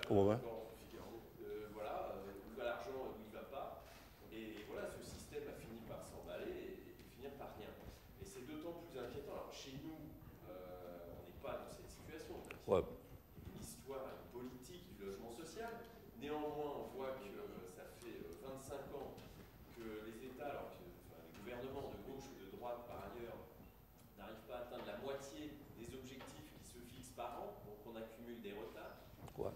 Ouais. Voilà, où va l'argent, où il ne va pas. Et voilà, ce système a fini par s'emballer et finir par rien. Et c'est d'autant plus inquiétant. Alors chez nous, on n'est pas dans cette situation. Ouais. L'histoire, la politique du logement social. Néanmoins, on voit que ça fait 25 ans que les États, alors que les gouvernements de gauche ou de droite par ailleurs, n'arrivent pas à atteindre la moitié des objectifs qui se fixent par an. Donc on accumule des retards. Ouais.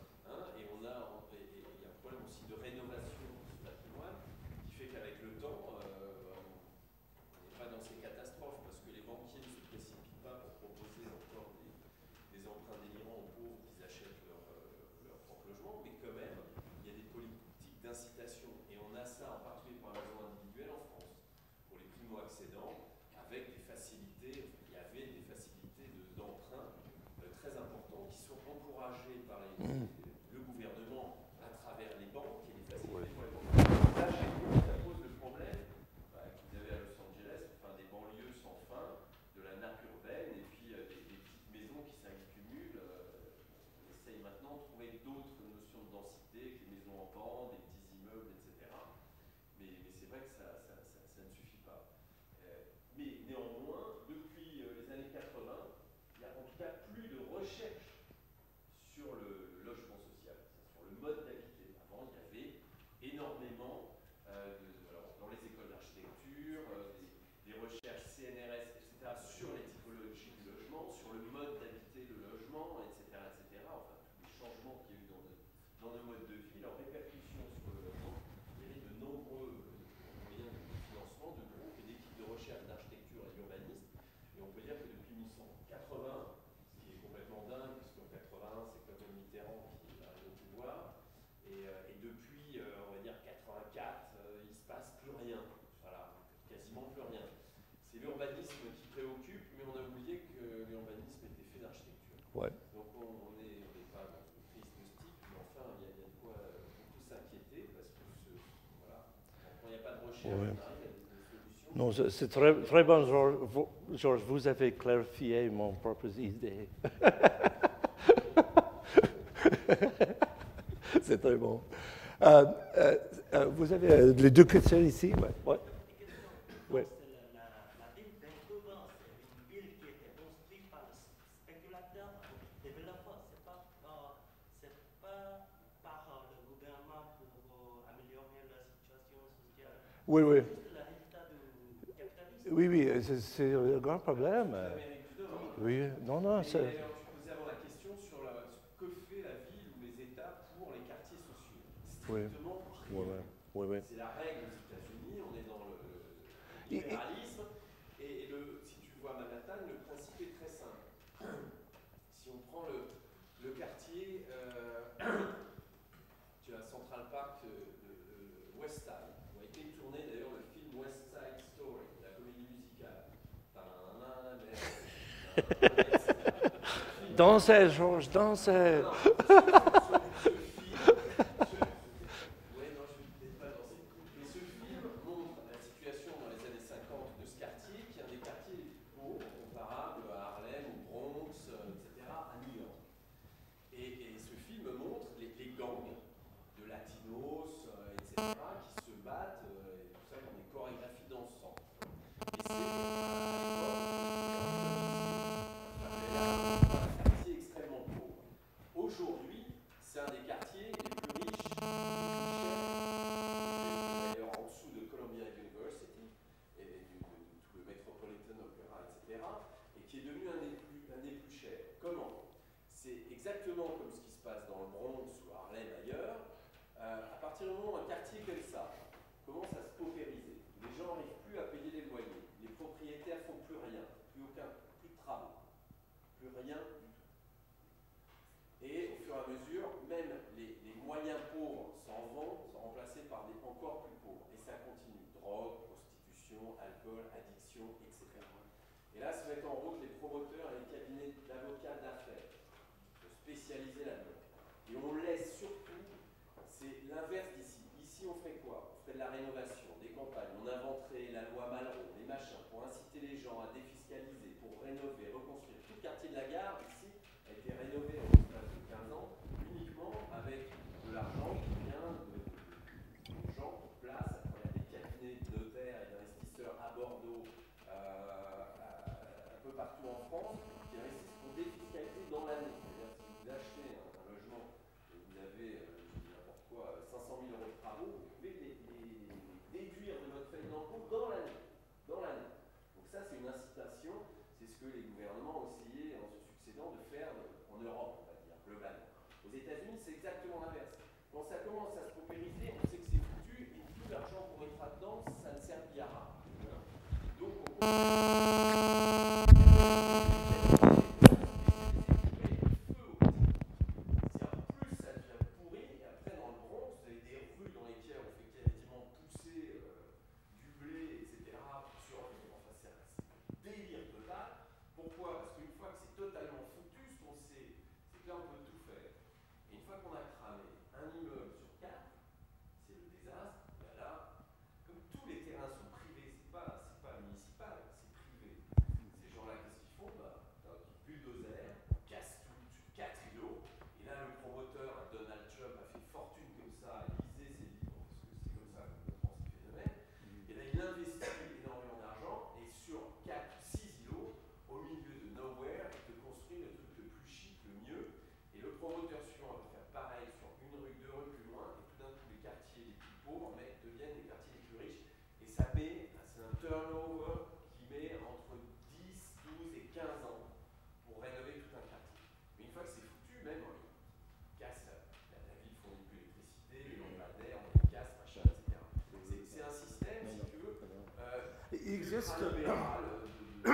Et il y a un problème aussi de rénovation du patrimoine qui fait qu'avec le temps, on n'est pas dans ces catastrophes parce que les banquiers ne se précipitent pas pour proposer encore des emprunts délirants aux pauvres qui achètent leur propre logement, mais quand même, il y a des politiques d'incitation. Et on a ça en particulier pour la maison individuelle en France, pour les primo-accédants, avec des facilités, il y avait des facilités d'emprunt très importantes qui sont encouragées par le gouvernement à travers les banques et les facilités pour les banques. Là, chez nous, ça pose le problème que vous avez à Los Angeles, enfin, des banlieues sans fin, de la nappe urbaine et puis des petites maisons qui s'accumulent. On essaye maintenant de trouver d'autres notions de densité, que les maisons en bande, des petits immeubles, etc. Mais c'est vrai que ça ne suffit pas. Mais néanmoins, depuis les années 80, il n'y a en tout cas plus de recherche sur le logement social, sur le mode d'habiter. Avant, il y avait énormément, dans les écoles d'architecture, des recherches CNRS, etc., sur les typologies du logement, sur le mode d'habiter le logement, etc., etc., enfin, tous les changements qu'il y a eu dans nos modes de vie, leurs répercussions sur le logement. Il y avait de nombreux moyens de financement, de groupes et d'équipes de recherche d'architecture et d'urbanisme. Et on peut dire que depuis 1980, ce qui est complètement dingue, puisqu'en 81, c'est quand même Mitterrand qui arrive au pouvoir, et depuis, on va dire 84, il ne se passe plus rien. Voilà, quasiment plus rien. C'est l'urbanisme qui préoccupe, mais on a oublié que l'urbanisme était fait d'architecture. Ouais. Donc on n'est pas dans une crise mystique, mais enfin, il y a de quoi beaucoup s'inquiéter, parce que voilà, quand il n'y a pas de recherche, on arrive à des solutions. Non, c'est très, très bon, Georges, vous avez clarifié mon propre idée. C'est très bon. Vous avez les deux questions ici? Ouais. Ouais. La ville d'Vancouver, c'est une ville qui était construite par le spéculateur, développeur. C'est pas par le gouvernement pour améliorer la situation sociale. Oui, oui. C'est juste le résultat du capitalisme. Oui, oui, c'est un grand problème. Oui, non, c'est... D'ailleurs, tu posais avant la question sur ce que fait la ville ou les États pour les quartiers sociaux. Strictement rien. Oui. C'est la règle aux États-Unis, on est dans le libéralisme. Et si tu vois Manhattan, le principe est très simple. Si on prend le quartier, tu as Central Park de West Side, où a été tourné d'ailleurs le film West Side Story, la comédie musicale. Dansez, Georges, dansez. qui se battent, et tout quartier extrêmement pauvre. Aujourd'hui, c'est un des quartiers les plus riches, les plus chers, d'ailleurs en dessous de Columbia University et de tout le Metropolitan Opera, etc., et qui est devenu un des plus chers. Comment? C'est exactement comme ce qui se passe dans le Bronx ou Harlem ailleurs. À partir du moment où un quartier comme ça commence à se paupériser, les gens n'arrivent plus à payer les loyers, les propriétaires ne font plus rien, plus de travaux, plus rien du tout. Et au fur et à mesure, même les moyens pauvres s'en vont, sont remplacés par des encore plus pauvres. Et ça continue. Drogue, prostitution, alcool, addiction, etc. Et là se mettent en route les promoteurs et les cabinets d'avocats d'affaires, spécialisés là-dedans. Et on laisse surtout, c'est l'inverse d'ici. Ici on ferait quoi? On ferait de la rénovation, des campagnes, on inventerait la loi Malraux, les machins, pour inciter les gens à défiscaliser, pour rénover, reconstruire. Tout le quartier de la gare, ici, a été rénové en l'espace de 15 ans, uniquement avec de l'argent qui vient de gens de place, à travers des cabinets de notaires et d'investisseurs à Bordeaux, un peu partout en France, qui investissent pour défiscaliser dans l'année. C'est-à-dire si vous achetez un logement et vous avez, je dis n'importe quoi, 500 000 euros de travaux, vous pouvez les déduire de votre feuille d'impôt dans l'année. Donc ça, c'est une incitation, c'est ce que les gouvernements ont essayé en se succédant de faire en Europe, on va dire, globalement. Aux États-Unis, c'est exactement l'inverse. Quand ça commence à se paupériser, on sait que c'est foutu, et tout l'argent qu'on mettra dedans, ça ne servira. Donc on plus ça devient pourri, et après dans le Bronx, vous avez des rues dans lesquelles on fait quasiment pousser du blé, etc. pour survivre. Enfin, c'est un délire total. Pourquoi? Parce qu'une fois que c'est totalement foutu, ce qu'on sait, c'est que là on peut tout faire. Et une fois qu'on a cramé un immeuble sur 4, c'est le désastre. Ben là, comme tous les terrains sont privés, c'est pas municipal, c'est privé. Ces gens-là, qu'est-ce qu'ils font? D'un bulldozer, casse tout sur 4 îlots. Et là, le promoteur, Donald Trump, a fait fortune comme ça, lisez ses livres, parce que c'est comme ça qu'on comprend ces phénomènes. Et là, il investit énormément d'argent, et sur 4 ou 6 îlots, au milieu de nowhere, il te construit le truc le plus chic, le mieux. Et le promoteur suivant va faire pareil sur une rue, 2 rues plus loin, et tout d'un coup, les quartiers les plus pauvres deviennent les quartiers les plus riches. Et ça met, c'est un turnover qui met entre 10, 12 et 15 ans pour rénover tout un quartier. Mais une fois que c'est foutu, même on casse, la ville fournit plus l'électricité, les lampadaires, on les casse, machin, etc. C'est un système, si tu veux, Il existe. libéral de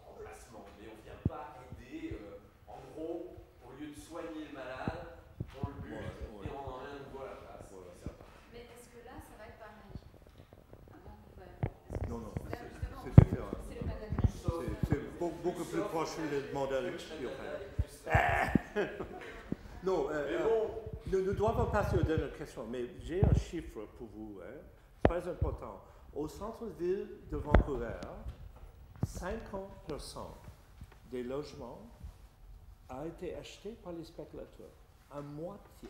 remplacement. Mais on ne vient pas aider, en gros, au lieu de soigner le malade, on le bute et on en a un nouveau à la place. Mais est-ce que là, ça va être pareil à Vancouver? Est-ce que Non, non, là, justement, c'est différent. c'est le Canada. C'est beaucoup plus proche du modèle urbain. Non, nous devons passer aux dernières questions, mais j'ai un chiffre pour vous, très important. Au centre-ville de Vancouver, 50% des logements a été acheté par les spéculateurs, à moitié.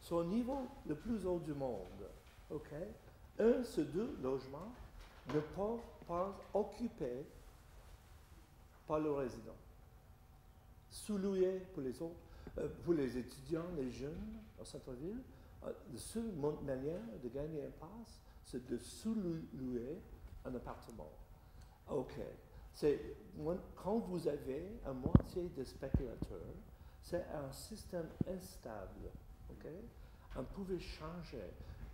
C'est au niveau le plus haut du monde. Okay? 1 sur 2 logements ne peuvent pas occupés par le résident. Sous-loué pour les autres, pour les étudiants, les jeunes au centre-ville, la seule manière de gagner un pass, c'est de sous-louer un appartement. OK. Quand vous avez à moitié de spéculateurs, c'est un système instable. OK? On pouvait changer.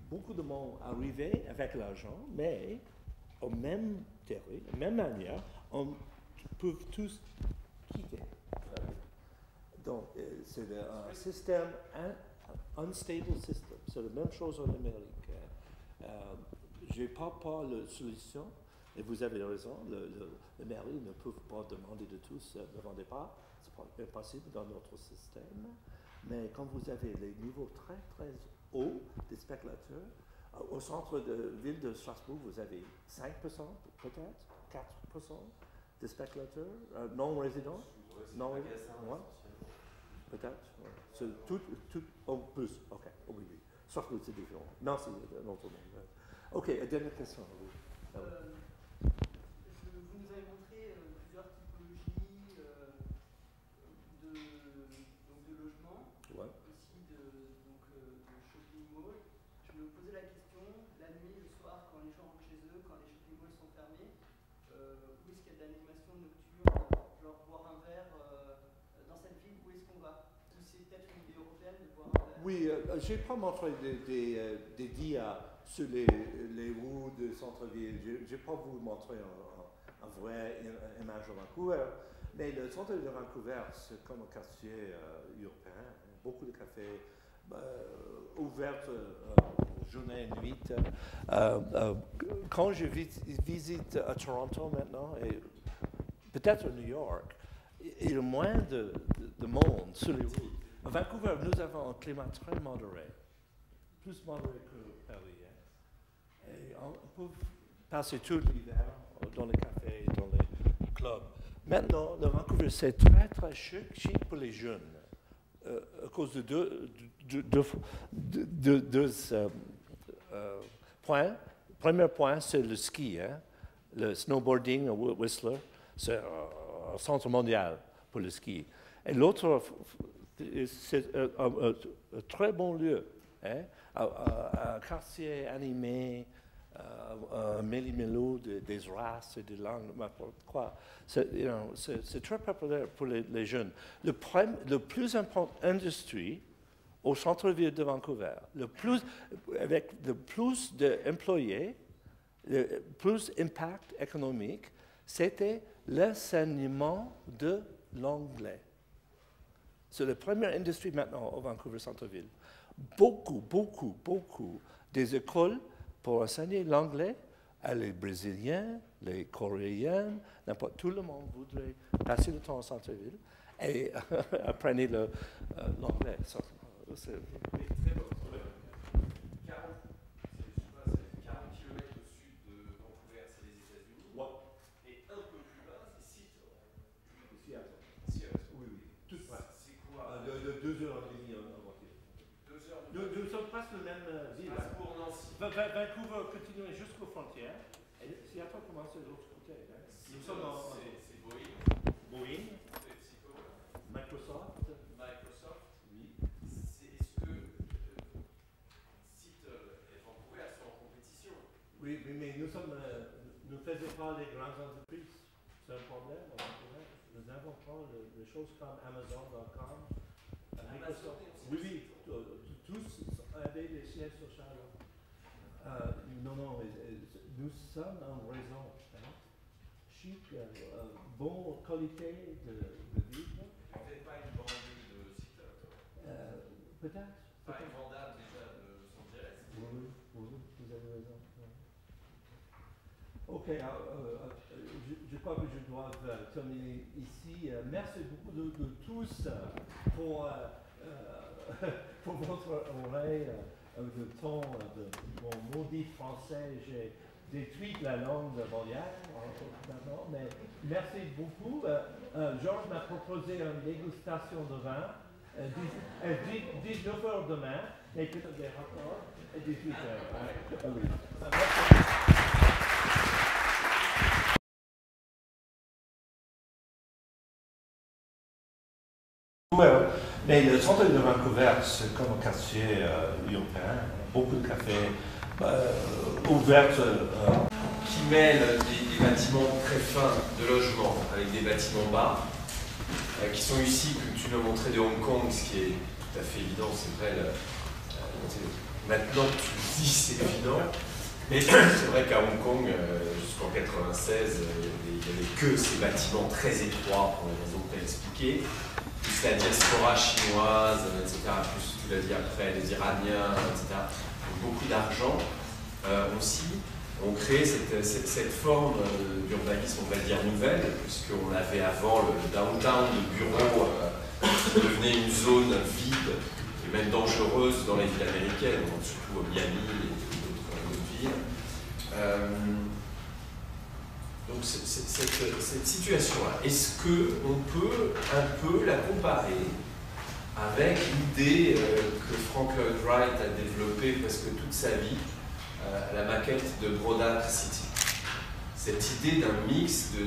Beaucoup de monde arrivait avec l'argent, mais au même théorie, de la même manière, on peut tous quitter. Donc, c'est un système, unstable system. C'est la même chose en Amérique. Je n'ai pas de solution, et vous avez raison, les mairies ne peuvent pas demander de tous, ne vendez pas, c'est impossible dans notre système. Mais quand vous avez les niveaux très très hauts des spéculateurs, au centre de ville de Strasbourg, vous avez 5% peut-être, 4% de spéculateurs non-résidents. Peut-être. C'est tout plus. OK. Oui. Strasbourg, c'est différent. Non, c'est un autre monde. OK, dernière question. d'animation nocturne, genre boire un verre dans cette ville, où est-ce qu'on va? Ou c'est peut-être une idée européenne de boire un verre? Oui, je n'ai pas montré des dias sur les rues de centre-ville. Je n'ai pas voulu montrer un vrai image de Vancouver. Mais le centre de Vancouver, c'est comme un quartier urbain. Beaucoup de cafés ouverts journée et nuit. Quand je visite à Toronto maintenant, et peut-être à New York, il y a moins de monde sur les routes. À Vancouver, nous avons un climat très modéré, plus modéré que Paris. Hein. Et on peut passer tout l'hiver dans les cafés, dans les clubs. Maintenant, le Vancouver, c'est très, très chic pour les jeunes, à cause de deux points. Le premier point, c'est le ski. Hein. Le snowboarding à Whistler, c'est un centre mondial pour le ski. Et l'autre, c'est un très bon lieu, hein, un quartier animé, un méli-mélo des races et des langues, n'importe quoi. C'est très populaire pour les jeunes. Le plus important industrie au centre-ville de Vancouver, avec le plus d'employés, le plus d'impact économique, c'était l'enseignement de l'anglais. C'est la première industrie maintenant au Vancouver centre-ville. Beaucoup des écoles pour enseigner l'anglais à les Brésiliens, les Coréens, n'importe, tout le monde voudrait passer le temps au centre-ville et apprendre l'anglais. C'est très bon. 40 km au sud de Vancouver, c'est les États-Unis. Ouais. Et un peu plus bas, c'est Seattle. Seattle. Oui. Tout près. C'est quoi 2 heures et demie en voiture. 2 heures de Nous sommes presque la même ville. pour Nancy. Vancouver continue jusqu'aux frontières. Et Seattle commence de l'autre côté. Hein. Nous sommes c'est Boeing. Boeing, PepsiCo. Microsoft. Oui. Est-ce que Seattle et Vancouver sont en compétition? Oui, mais nous ne faisons pas les grandes entreprises. C'est un problème. Nous n'avons pas des choses comme Amazon.com, Microsoft. Oui, tous avaient des sièges sociaux. Non, nous sommes en raison. Hein? Chic, bonne qualité de vivre. Peut-être pas une banlieue de Seattle. Peut-être. Pas une vendable déjà de Los Angeles. Oui, vous avez raison. Ok, je crois que je dois terminer ici. Merci beaucoup de tous pour votre oreille, le ton de mon maudit français. J'ai détruit la langue mondiale maintenant, mais merci beaucoup. Georges m'a proposé une dégustation de vin. 19h demain, et que des rapports, et 18h. Mais le centre de Vancouver, c'est comme un quartier urbain, beaucoup de cafés ouverts. Qui mêle des bâtiments très fins de logement avec des bâtiments bas, qui sont ici, comme tu l'as montré de Hong Kong, ce qui est tout à fait évident, c'est vrai. Maintenant que tu le dis, c'est évident. Mais c'est vrai qu'à Hong Kong, jusqu'en 1996, il n'y avait que ces bâtiments très étroits, pour les raisons que tu as expliquées. Plus la diaspora chinoise, etc., plus tu l'as dit après, les Iraniens, etc., beaucoup d'argent aussi, ont créé cette forme d'urbanisme, on va dire nouvelle, puisqu'on avait avant le downtown, le bureau, qui devenait une zone vide et même dangereuse dans les villes américaines, surtout à Miami et d'autres villes. Donc cette situation-là, est-ce qu'on peut un peu la comparer avec l'idée que Frank Lloyd Wright a développée presque toute sa vie, la maquette de Brodach City? Cette idée d'un mix de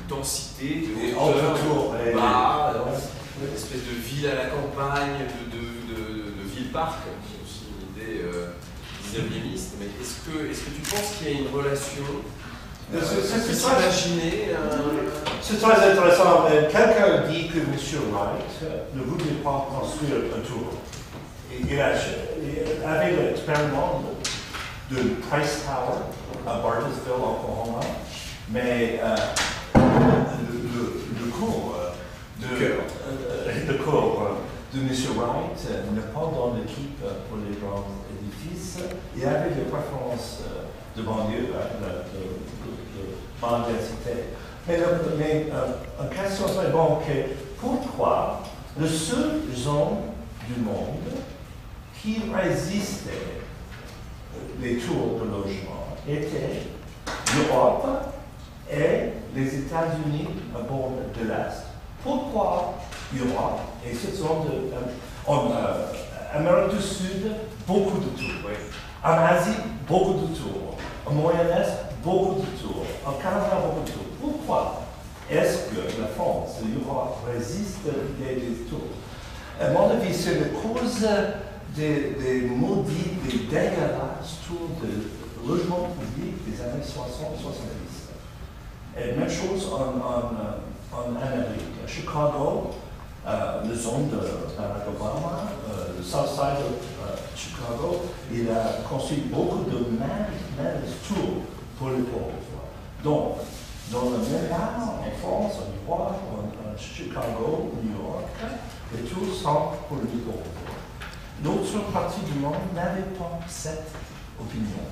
densité, de hauteur, bas, une espèce de ville à la campagne, de ville-parc, c'est aussi une idée 19e, mais est-ce que tu penses qu'il y a une relation C'est très intéressant. Quelqu'un dit que M. Wright ne voulait pas construire un tour. Il avait l'expériment de Price Tower à Bartlesville, Oklahoma, mais le cours de M. Wright n'est pas dans l'équipe pour les grands édifices. Il avait des préférences de banlieue, de grande densité. Mais une question très bonne, pourquoi le seul zone du monde qui résistait les tours de logement était l'Europe et les États-Unis à bord de l'Est? Pourquoi l'Europe et cette zone en Amérique du Sud, beaucoup de tours. Oui. En Asie, beaucoup de tours. Au Moyen-Est, beaucoup de tours. Au Canada, beaucoup de tours. Pourquoi est-ce que la France et l'Europe résistent des tours? À mon avis, c'est la cause des maudits, des dégueulasses tours de logement public des années 60-70. Et même chose en Amérique. À Chicago, la zone de Barack Obama, le South Side de Chicago, il a construit beaucoup de tours pour les pauvres. Donc, dans le même cas, en France, en Europe, en Chicago, New York, les tours sont pour les pauvres. L'autre partie du monde n'avait pas cette opinion.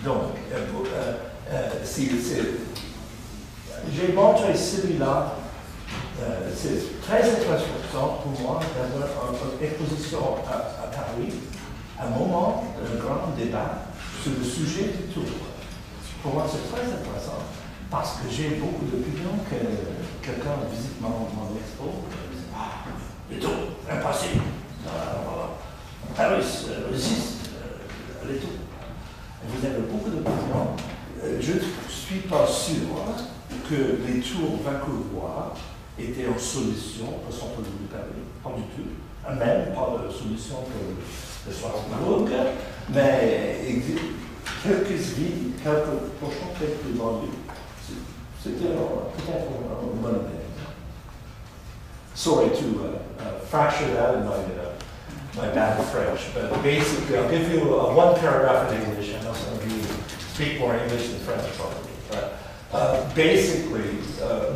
Donc, j'ai montré celui-là. C'est très intéressant pour moi d'avoir une exposition à Paris, un moment d'un grand débat sur le sujet du tour. Pour moi, c'est très intéressant parce que j'ai beaucoup d'opinions que quelqu'un visite mon expo. Les tours, impossible. Paris résiste les tours. Vous avez beaucoup d'opinions. Je ne suis pas sûr que les tours vancouverois étaient une solution pour le centre-ville de Paris, pas du tout. Même pas de solution pour le Strasbourg, mais quelques villes, quelques prochains, quelques banlieues. C'était peut-être une bonne idée. Sorry to fracture that in my bad French, but basically, I'll give you one paragraph in English, and some of you speak more English than French probably. But basically,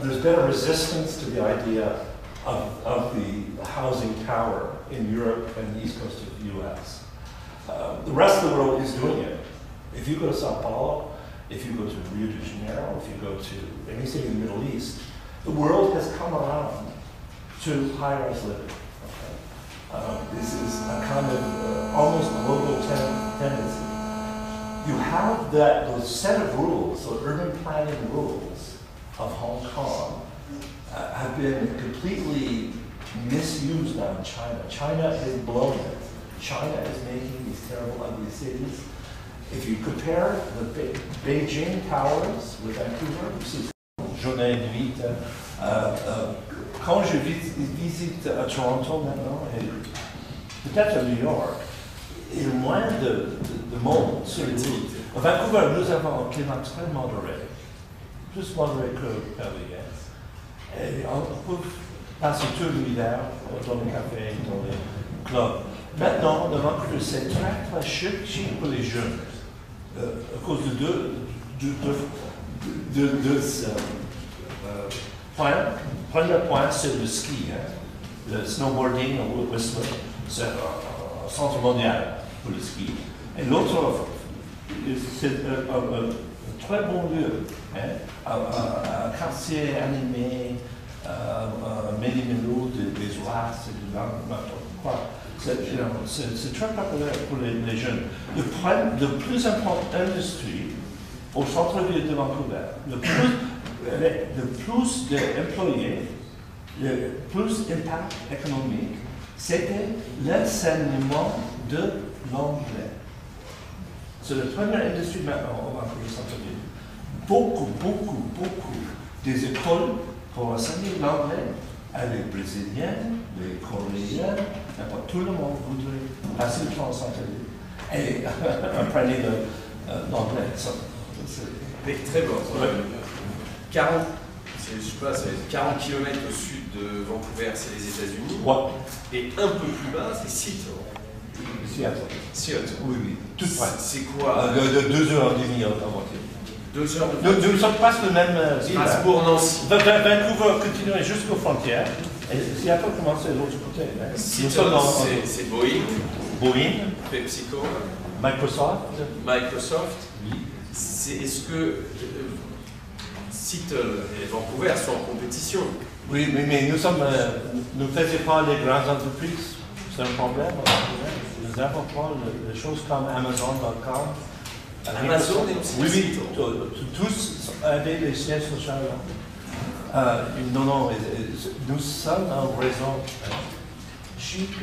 there's been a resistance to the idea of the housing tower in Europe and the east coast of the US. The rest of the world is doing it. If you go to Sao Paulo, if you go to Rio de Janeiro, if you go to any city in the Middle East, the world has come around to high-rise living. This is a kind of almost global tendency. You have those set of rules, the urban planning rules of Hong Kong, have been completely misused now in China. China is blowing it. China is making these terrible, ugly cities. If you compare the Beijing towers with Vancouver, c'est journée de nuit. Quand je visite à Toronto maintenant, et peut-être à New York, il y a moins de monde sur les routes. À Vancouver, nous avons un climat très modéré, plus modéré que Paris. Et on peut passer tout l'hiver dans les cafés, dans les clubs. Maintenant, le Vancouver, c'est très chic pour les jeunes, à cause de deux points. Premier point, c'est le ski, le snowboarding au Whistler, c'est un centre mondial pour le ski. Et l'autre, c'est un très bon lieu, un quartier animé, méli-mélou, des oasis, c'est très populaire pour les jeunes. Le plus important industrie au centre-ville de Vancouver, le plus d'employés, le plus d'impact économique, c'était l'enseignement de l'anglais. C'est la première industrie maintenant au Vancouver centre-ville. Beaucoup des écoles pour enseigner l'anglais à les Brésiliens, les Coréens, tout le monde voudrait passer le temps au centre-ville et apprendre l'anglais. Très bon. 40, je sais pas, c'est 40 km au sud de Vancouver, c'est les États-Unis. Ouais. Et un peu plus bas, c'est Seattle. Seattle. Oui, oui. Tout près. C'est quoi? De 2h30 en voiture. 2 heures de Nous sommes presque le même ville. Strasbourg-Nancy. Vancouver continue jusqu'aux frontières. Et Seattle commence de l'autre côté. Hein. Seattle, c'est Boeing, PepsiCo, Microsoft. Oui. Est-ce que Seattle et Vancouver sont en compétition? Oui, mais nous faisons pas les grandes entreprises. C'est un problème. Nous n'avons pas les choses comme Amazon.com. Amazon est aussi oui, tous avaient les sièges sociaux. Non, nous sommes en raison chic,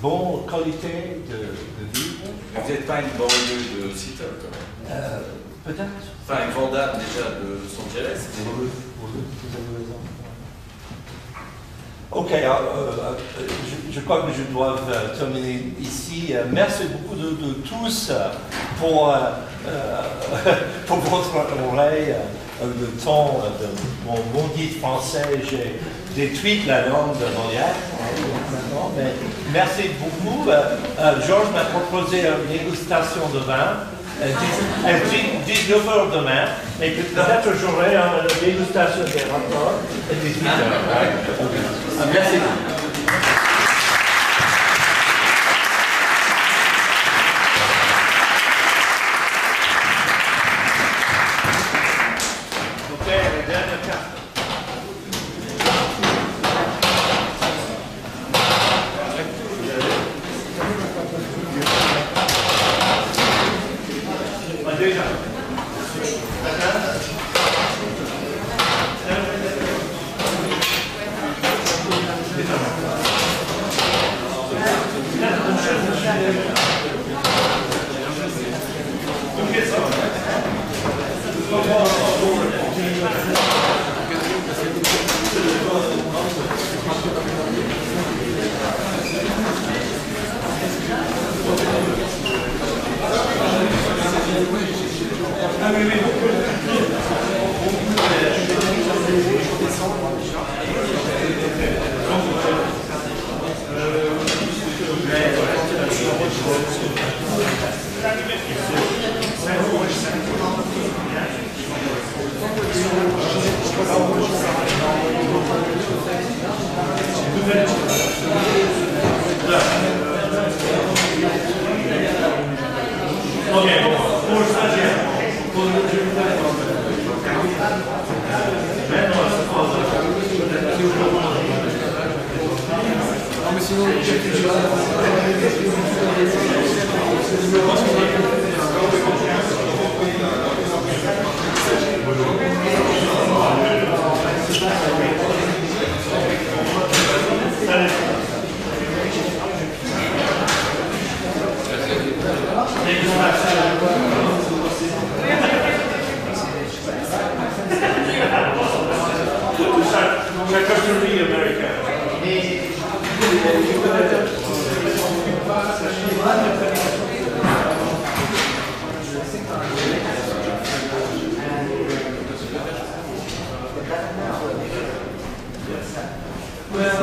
bonne qualité de vie. Vous n'êtes pas une banlieue de Seattle quand même? Peut-être. Enfin, une Vandame déjà de Los Angeles. Oui, vous avez raison. Ok, je crois que je dois terminer ici. Merci beaucoup de tous pour votre oreille, le temps de mon maudit français. J'ai détruit la langue de Molière maintenant, mais merci beaucoup. Georges m'a proposé une dégustation de vin. 19h demain, et peut-être j'aurai une dégustation des rapports à 18h. Merci. Ok, la dernière carte. Déjà. Well,